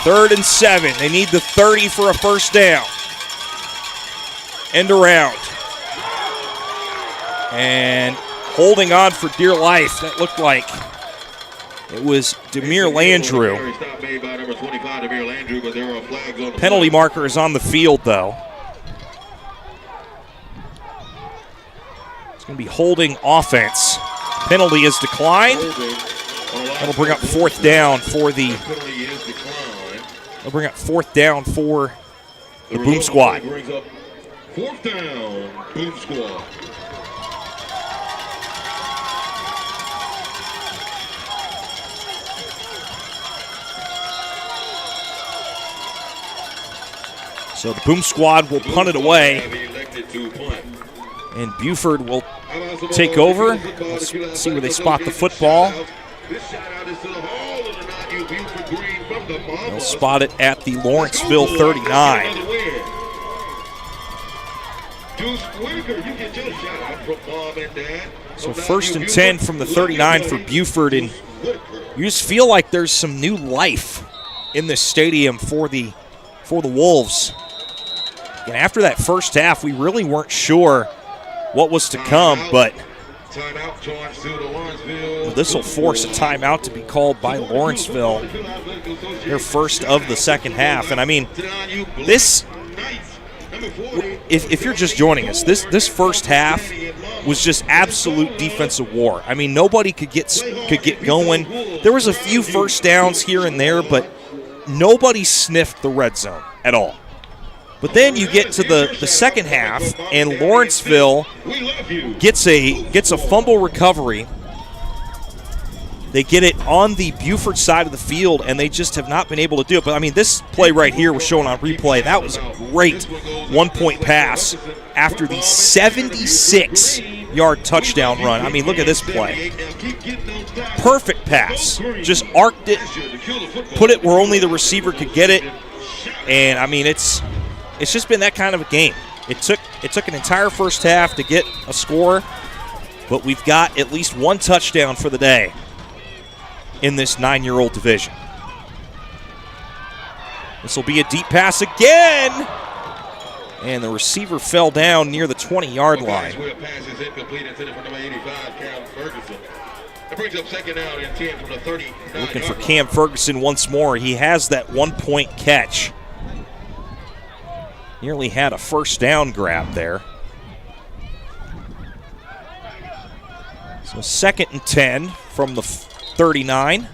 Third and 7. They need the 30 for a first down. End around. And holding on for dear life. That looked like it was Demir Landrew. Penalty marker is on the field, though. It's going to be holding offense. Penalty is declined. That'll bring up 4th down for the. They'll bring up 4th down for the Boom Squad. 4th down, Boom Squad. So the Boom Squad will punt it away. And Buford will take over. Let's see where they spot the football. They'll spot it at the Lawrenceville 39. So 1st and 10 from the 39 for Buford, and you just feel like there's some new life in this stadium for the Wolves. And after that first half, we really weren't sure what was to come, but this will force a timeout to be called by Lawrenceville, their first of the second half. And I mean, this, if you're just joining us, this first half was just absolute defensive war. I mean, nobody could get going. There was a few first downs here and there, but nobody sniffed the red zone at all. But then you get to the second half, and Lawrenceville gets a fumble recovery. They get it on the Buford side of the field, and they just have not been able to do it. But, I mean, this play right here was shown on replay. That was a great one-point pass after the 76-yard touchdown run. I mean, look at this play. Perfect pass. Just arced it, put it where only the receiver could get it. And, I mean, it's just been that kind of a game. It took an entire first half to get a score, but we've got at least one touchdown for the day in this 9-year-old division. This will be a deep pass again, and the receiver fell down near the 20-yard line. Looking for Cam Ferguson once more. He has that one-point catch. Nearly had a first down grab there. So 2nd and 10 from the 39.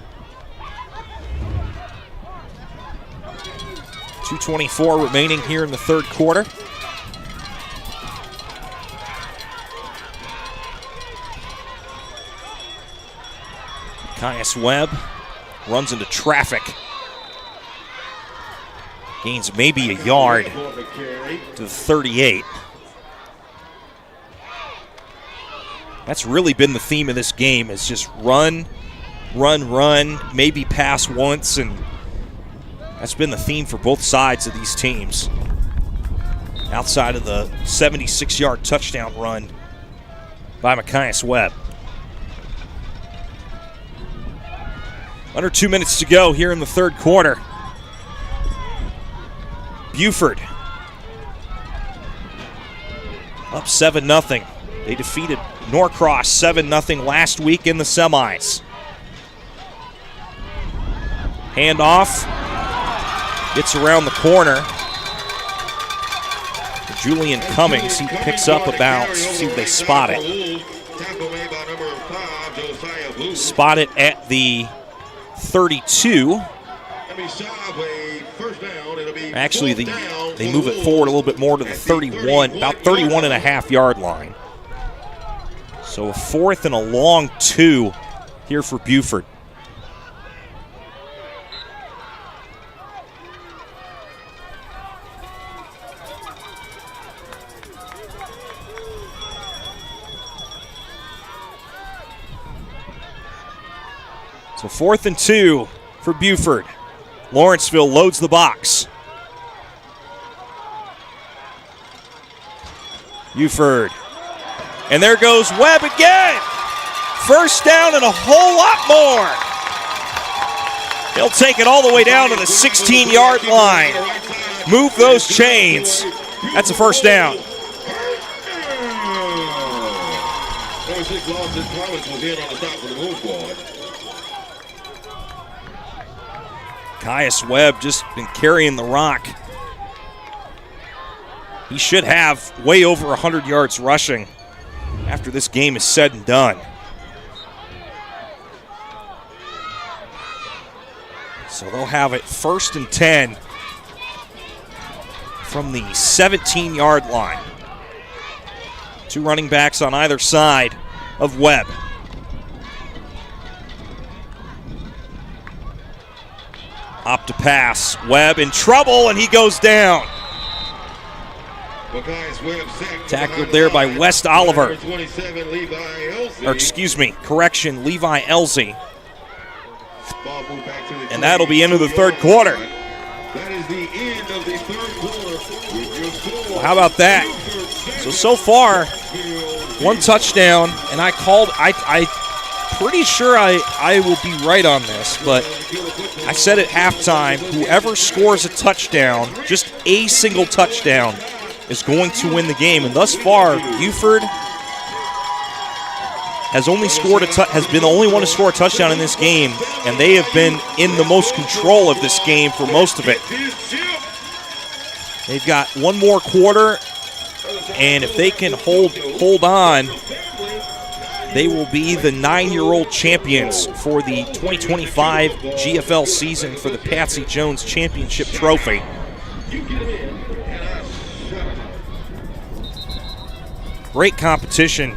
2:24 remaining here in the third quarter. Caius Webb runs into traffic. Gains maybe a yard to the 38. That's really been the theme of this game, is just run, run, run, maybe pass once, and that's been the theme for both sides of these teams. Outside of the 76-yard touchdown run by Caius Webb. Under 2 minutes to go here in the third quarter. Buford up 7-0. They defeated Norcross 7-0 last week in the semis. Handoff. Gets around the corner. Julian Cummings, he picks up about, see if they spot it. Spot it at the 32. Actually, they move it forward a little bit more to the 31, about 31.5-yard line. So a 4th and a long 2 here for Buford. So 4th and 2 for Buford. Lawrenceville loads the box. Buford. And there goes Webb again. First down and a whole lot more. He'll take it all the way down to the 16-yard line. Move those chains. That's a first down. Caius Webb just been carrying the rock. He should have way over 100 yards rushing after this game is said and done. So they'll have it 1st and 10 from the 17-yard line. 2 running backs on either side of Webb. Up to pass. Webb in trouble, and he goes down. Tackled there by West Oliver. Or excuse me, correction, Levi Elsie. And that'll be into the third quarter. Well, how about that? So far, 1 touchdown, and I pretty sure I will be right on this, but I said at halftime, whoever scores a touchdown, just a single touchdown, is going to win the game. And thus far, Buford has been the only one to score a touchdown in this game, and they have been in the most control of this game for most of it. They've got 1 more quarter, and if they can hold on, they will be the 9-year-old champions for the 2025 GFL season for the Patsy Jones Championship Trophy. Great competition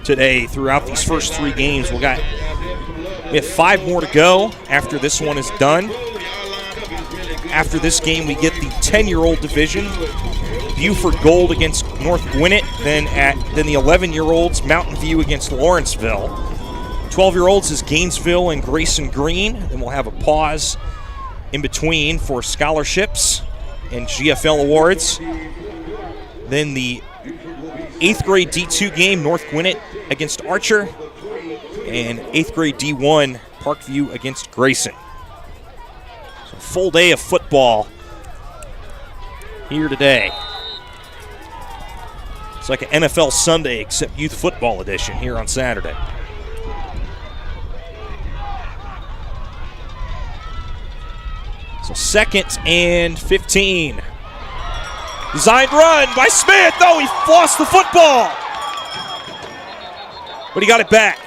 today throughout these first 3 games. We have 5 more to go after this one is done. After this game, we get the 10-year-old division. Buford Gold against North Gwinnett, then the 11-year-olds, Mountain View against Lawrenceville. 12-year-olds is Gainesville and Grayson Green. Then we'll have a pause in between for scholarships and GFL awards. Then the 8th grade D2 game, North Gwinnett against Archer, and 8th grade D1, Parkview against Grayson. So full day of football here today. It's like an NFL Sunday except youth football edition here on Saturday. So 2nd and 15. Designed run by Smith. Oh, he lost the football. But he got it back.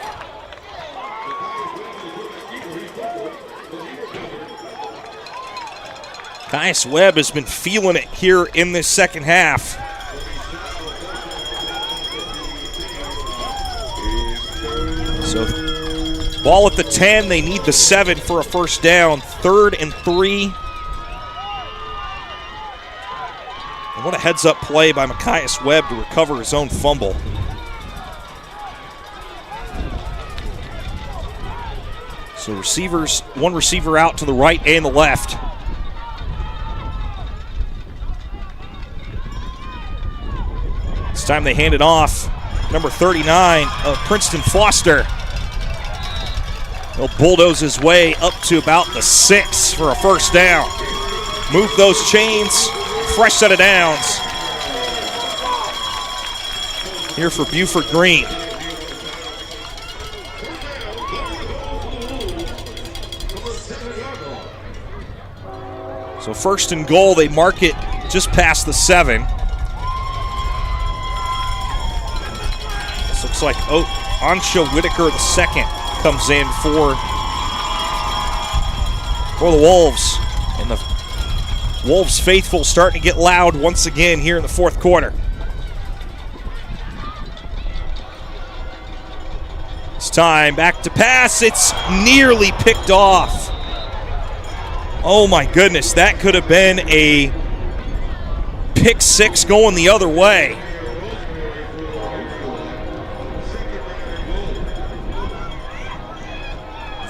Caius Webb has been feeling it here in this second half. So ball at the 10, they need the 7 for a first down. 3rd and 3. And what a heads-up play by Caius Webb to recover his own fumble. So receivers, one receiver out to the right and the left. This time they hand it off. Number 39 of Princeton Foster. He'll bulldoze his way up to about the 6 for a first down. Move those chains. Fresh set of downs. Here for Buford Green. So 1st and goal, they mark it just past the 7. This looks like Ansha Whitaker II comes in for the Wolves. And the Wolves faithful starting to get loud once again here in the 4th quarter. It's time back to pass. It's nearly picked off. Oh my goodness, that could have been a pick 6 going the other way.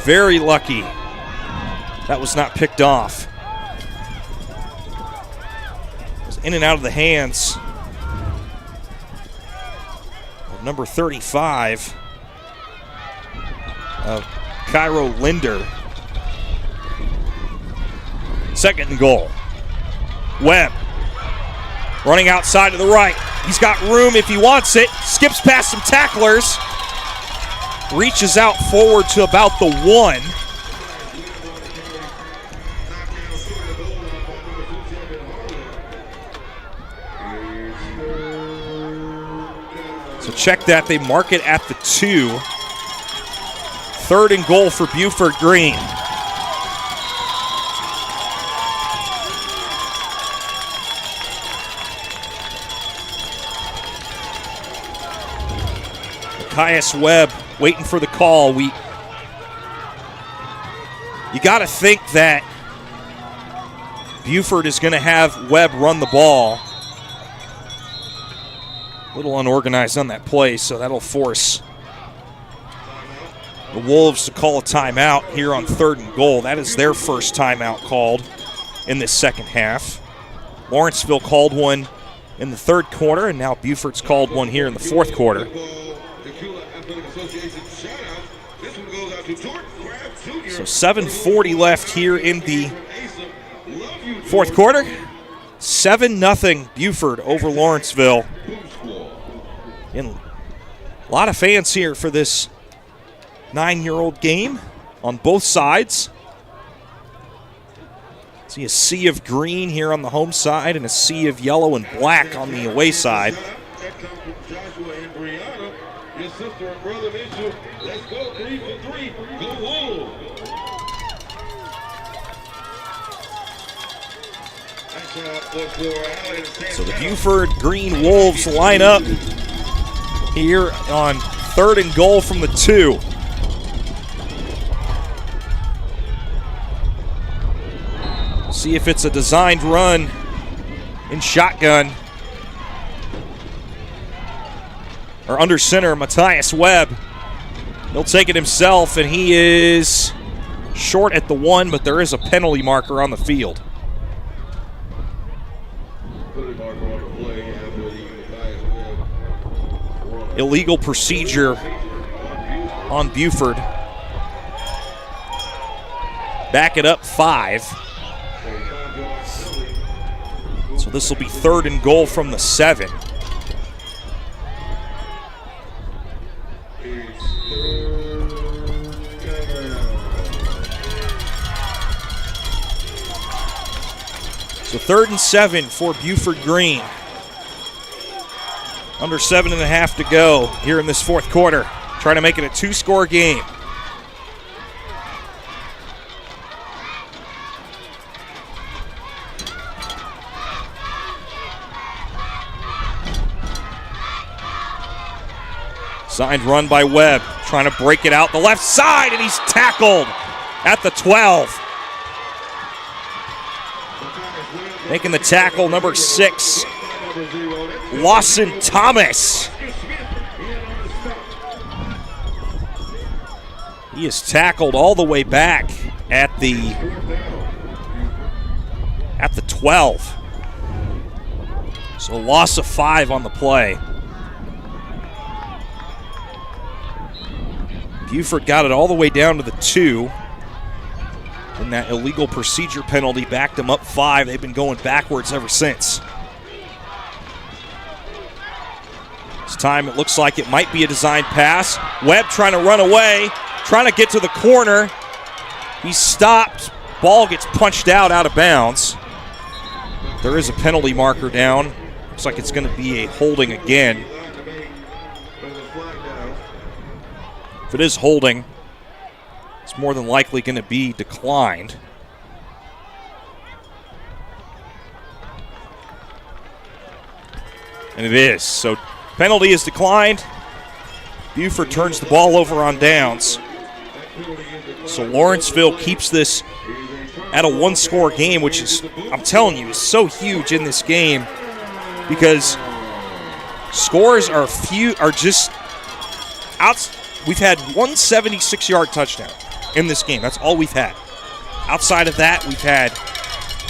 Very lucky that was not picked off. It was in and out of the hands of number 35 of Cairo Linder. 2nd and goal. Webb running outside to the right. He's got room if he wants it. Skips past some tacklers. Reaches out forward to about the 1. So check that. They mark it at the 2. 3rd and goal for Buford Green. Caius Webb waiting for the call. You got to think that Buford is going to have Webb run the ball. A little unorganized on that play, so that'll force the Wolves to call a timeout here on 3rd and goal. That is their first timeout called in this second half. Lawrenceville called one in the 3rd quarter, and now Buford's called one here in the 4th quarter. So 7:40 left here in the 4th quarter. 7-0 Buford over Lawrenceville. And a lot of fans here for this 9-year-old game on both sides. See a sea of green here on the home side and a sea of yellow and black on the away side. Your sister and brother Mitchell, let's go 3 for 3. Go Wolves. So the Buford Green Wolves line up here on 3rd and goal from the 2. See if it's a designed run in shotgun. Or under center, Caius Webb. He'll take it himself, and he is short at the 1, but there is a penalty marker on the field. Illegal procedure on Buford. Back it up 5. So this will be 3rd and goal from the 7. So 3rd and 7 for Buford Green. Under 7.5 to go here in this 4th quarter. Trying to make it a 2-score game. Signed run by Webb, trying to break it out the left side, and he's tackled at the 12. Making the tackle, number 6, Lawson Thomas. He is tackled all the way back at the 12. So loss of 5 on the play. Buford got it all the way down to the 2. And that illegal procedure penalty backed them up 5. They've been going backwards ever since. This time it looks like it might be a designed pass. Webb trying to run away, trying to get to the corner. He's stopped. Ball gets punched out of bounds. There is a penalty marker down. Looks like it's going to be a holding again. If it is holding, it's more than likely going to be declined. And it is. So penalty is declined. Buford turns the ball over on downs. So Lawrenceville keeps this at a 1-score game, which is, I'm telling you, is so huge in this game because scores are just out. We've had one 76-yard touchdown in this game. That's all we've had. Outside of that, we've had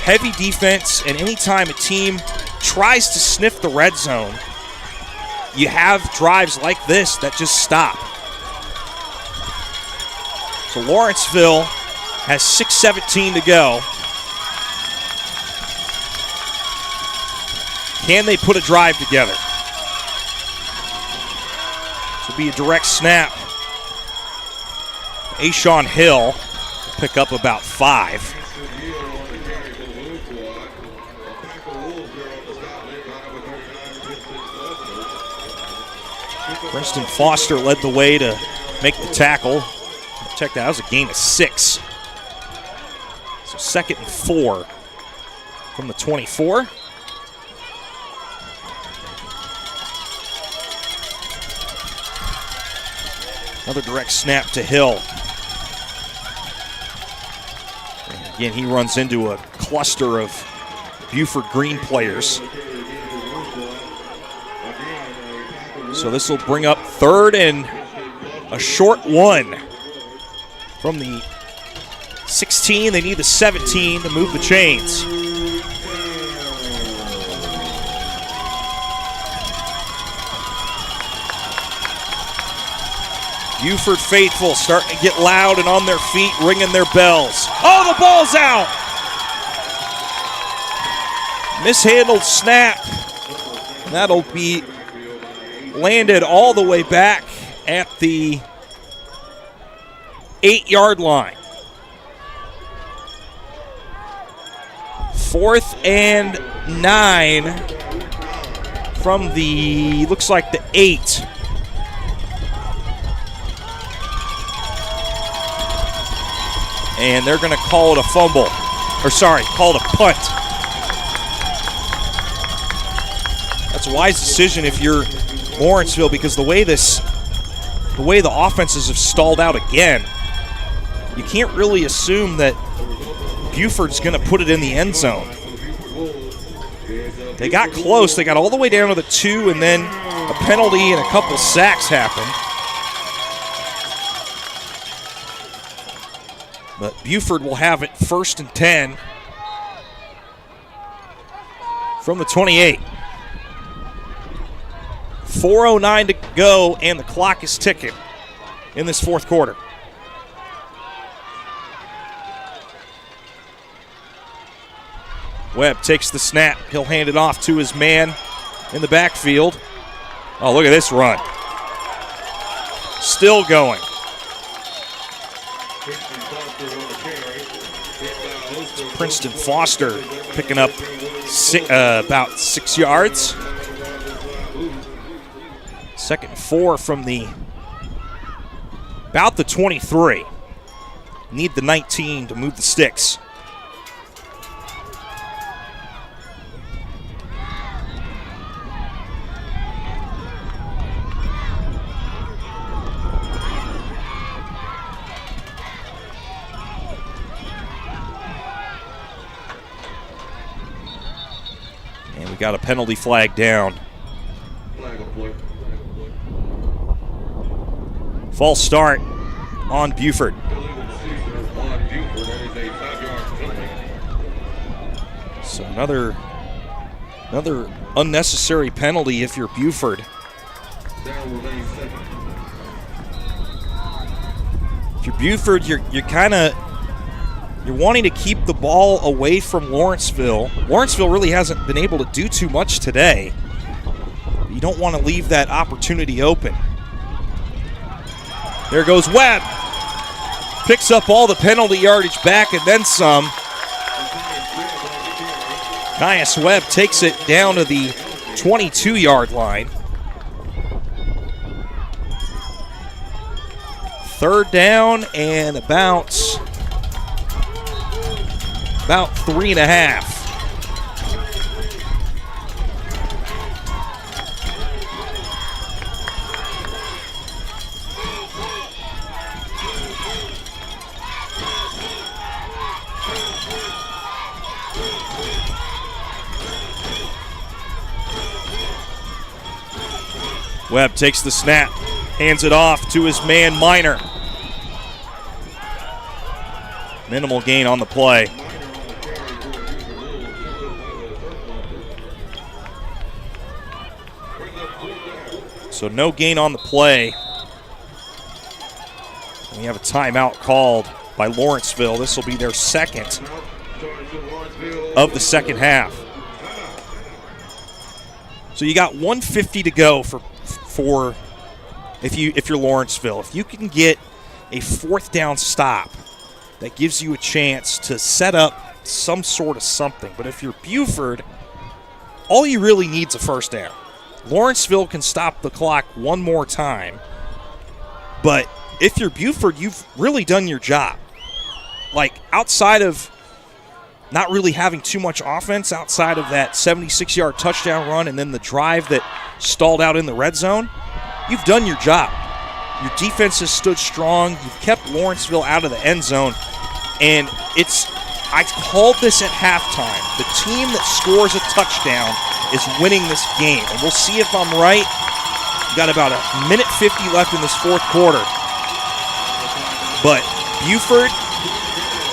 heavy defense, and anytime a team tries to sniff the red zone, you have drives like this that just stop. So Lawrenceville has 6:17 to go. Can they put a drive together? This will be a direct snap. Ashawn Hill will pick up about 5. Princeton Foster led the way to make the tackle. Check that was a gain of 6. So 2nd and 4 from the 24. Another direct snap to Hill. And again, he runs into a cluster of Buford Green players. So this will bring up 3rd and a short 1 from the 16. They need the 17 to move the chains. Buford faithful starting to get loud and on their feet, ringing their bells. Oh, the ball's out! Mishandled snap. That'll be landed all the way back at the 8-yard line. 4th and 9 from the, looks like the 8. And they're going to call it a fumble. Or sorry, call it a punt. That's a wise decision if you're Lawrenceville, because the way the offenses have stalled out again, you can't really assume that Buford's going to put it in the end zone. They got close. They got all the way down to the 2, and then a penalty and a couple sacks happened. But Buford will have it 1st and 10 from the 28. 4:09 to go, and the clock is ticking in this 4th quarter. Webb takes the snap. He'll hand it off to his man in the backfield. Oh, look at this run. Still going. Princeton Foster picking up about 6 yards. 2nd and 4 from about the 23. Need the 19 to move the sticks. We got a penalty flag down. False start on Buford. So another unnecessary penalty if you're Buford. If you're Buford, you're wanting to keep the ball away from Lawrenceville. Lawrenceville really hasn't been able to do too much today. You don't want to leave that opportunity open. There goes Webb. Picks up all the penalty yardage back and then some. Caius Webb takes it down to the 22-yard line. Third down and about 3.5. Webb takes the snap, hands it off to his man Minor. Minimal gain on the play. So no gain on the play. We have a timeout called by Lawrenceville. This will be their second of the second half. So you got 1:50 to go for if you're Lawrenceville. If you can get a fourth down stop, that gives you a chance to set up some sort of something. But if you're Buford, all you really need is a first down. Lawrenceville can stop the clock one more time. But if you're Buford, you've really done your job. Like, outside of not really having too much offense, outside of that 76-yard touchdown run and then the drive that stalled out in the red zone, you've done your job. Your defense has stood strong. You've kept Lawrenceville out of the end zone. And I called this at halftime. The team that scores a touchdown is winning this game. And we'll see if I'm right. We've got about 1:50 left in this fourth quarter. But Buford,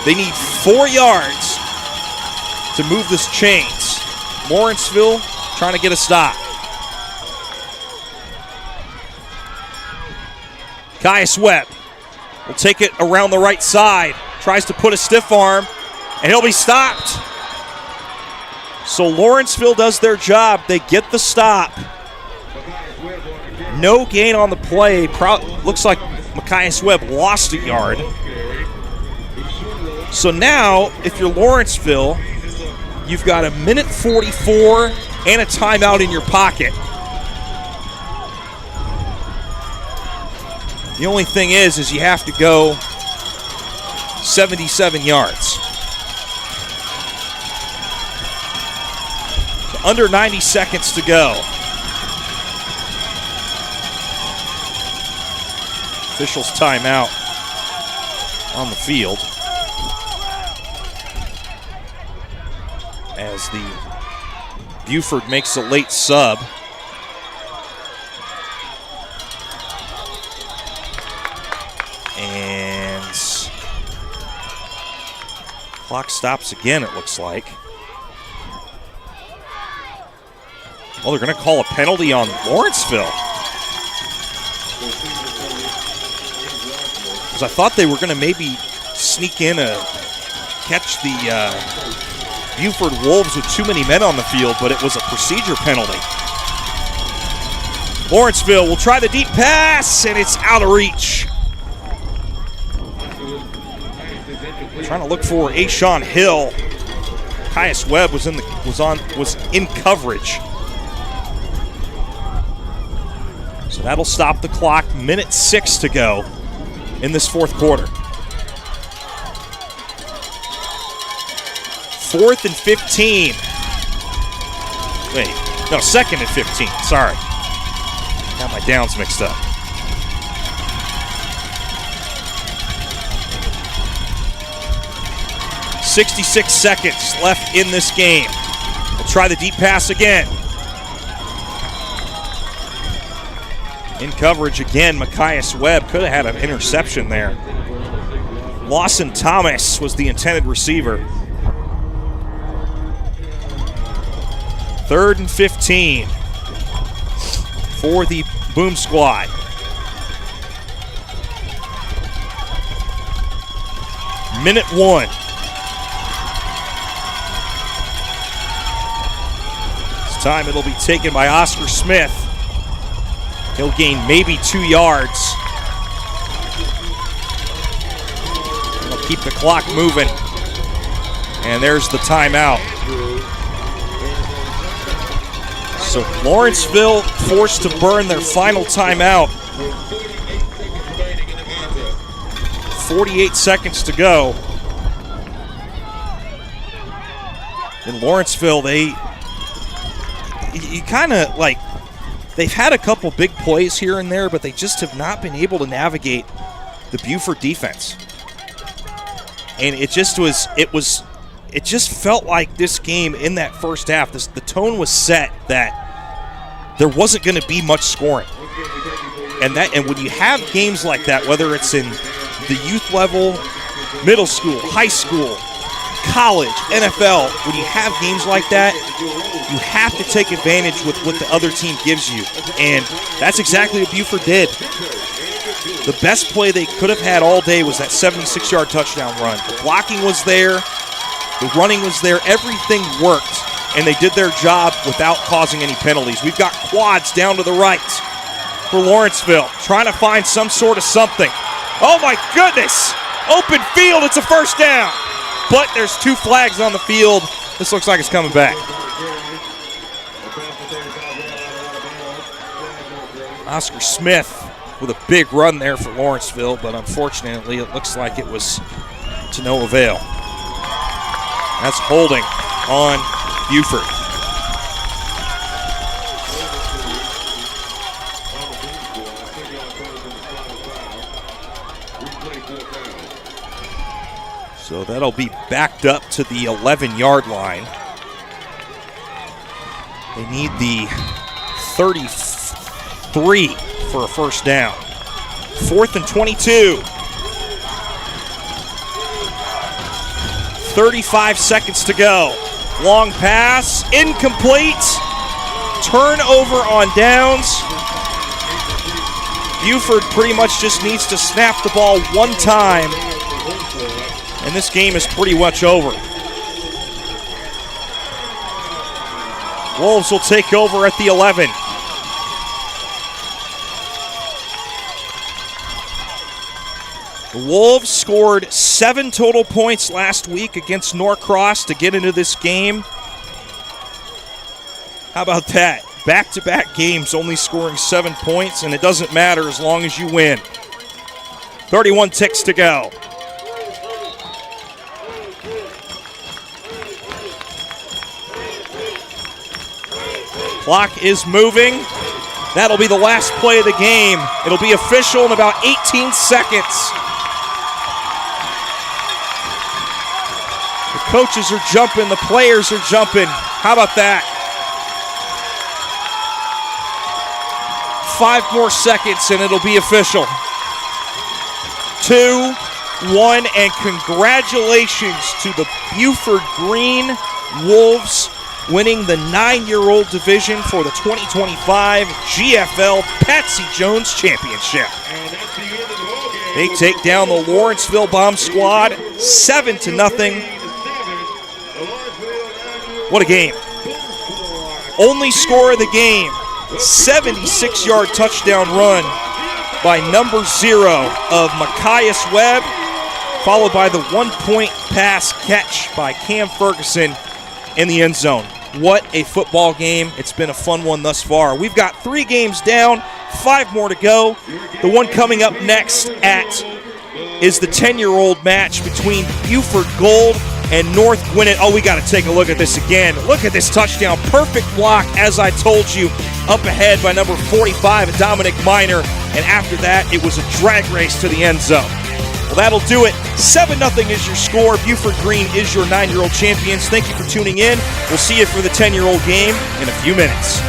they need 4 yards to move this chains. Lawrenceville trying to get a stop. Caius Webb will take it around the right side. Tries to put a stiff arm, and he'll be stopped. So Lawrenceville does their job. They get the stop. No gain on the play. Looks like Caius Webb lost a yard. So now, if you're Lawrenceville, you've got 1:44 and a timeout in your pocket. The only thing is you have to go 77 yards. So under 90 seconds to go. Officials timeout on the field as the Buford makes a late sub. And clock stops again, it looks like. Well, they're going to call a penalty on Lawrenceville. Because I thought they were going to maybe sneak in catch the Buford Wolves with too many men on the field, but it was a procedure penalty. Lawrenceville will try the deep pass, and it's out of reach. Trying to look for Ashawn Hill. Caius Webb was in coverage. So that'll stop the clock. 1:06 to go in this fourth quarter. 4th and 15. Wait, no, 2nd and 15. Sorry. Got my downs mixed up. .66 seconds left in this game. We'll try the deep pass again. In coverage again, Machias Webb could have had an interception there. Lawson Thomas was the intended receiver. 3rd and 15 for the Boom Squad. Minute 1. This time it'll be taken by Oscar Smith. He'll gain maybe 2 yards. He'll keep the clock moving. And there's the timeout. So Lawrenceville forced to burn their final timeout. 48 seconds to go. In Lawrenceville, you kind of like, they've had a couple big plays here and there, but they just have not been able to navigate the Buford defense. And it just felt like this game in that first half, the tone was set that there wasn't going to be much scoring. And when you have games like that, whether it's in the youth level, middle school, high school, college, NFL, when you have games like that, you have to take advantage with what the other team gives you. And that's exactly what Buford did. The best play they could have had all day was that 76-yard touchdown run. The blocking was there. The running was there. Everything worked, and they did their job without causing any penalties. We've got quads down to the right for Lawrenceville, trying to find some sort of something. Oh, my goodness. Open field. It's a first down. But there's 2 flags on the field. This looks like it's coming back. Oscar Smith with a big run there for Lawrenceville, but unfortunately it looks like it was to no avail. That's holding on Buford. So that'll be backed up to the 11-yard line. They need the 33 for a first down. 4th and 22. 35 seconds to go. Long pass, incomplete. Turnover on downs. Buford pretty much just needs to snap the ball one time, and this game is pretty much over. Wolves will take over at the 11. The Wolves scored 7 total points last week against Norcross to get into this game. How about that? Back-to-back games only scoring 7 points, and it doesn't matter as long as you win. 31 ticks to go. Clock is moving. That'll be the last play of the game. It'll be official in about 18 seconds. The coaches are jumping. The players are jumping. How about that? 5 more seconds and it'll be official. 2, 1, and congratulations to the Buford Green Wolves winning the 9-year-old division for the 2025 GFL Patsy Jones Championship. They take down the Lawrenceville Bomb Squad 7-0. What a game. Only score of the game, 76-yard touchdown run by number 0 of Machias Webb, followed by the 1-point pass catch by Cam Ferguson in the end zone. What a football game. It's been a fun one thus far. We've got 3 games down, 5 more to go. The one coming up next is the 10-year-old match between Buford Gold and North Gwinnett. Oh, we got to take a look at this again. Look at this touchdown. Perfect block, as I told you, up ahead by number 45, Dominic Minor. And after that, it was a drag race to the end zone. Well, that'll do it. 7-0 is your score. Buford Green is your 9-year-old champions. Thank you for tuning in. We'll see you for the 10-year-old game in a few minutes.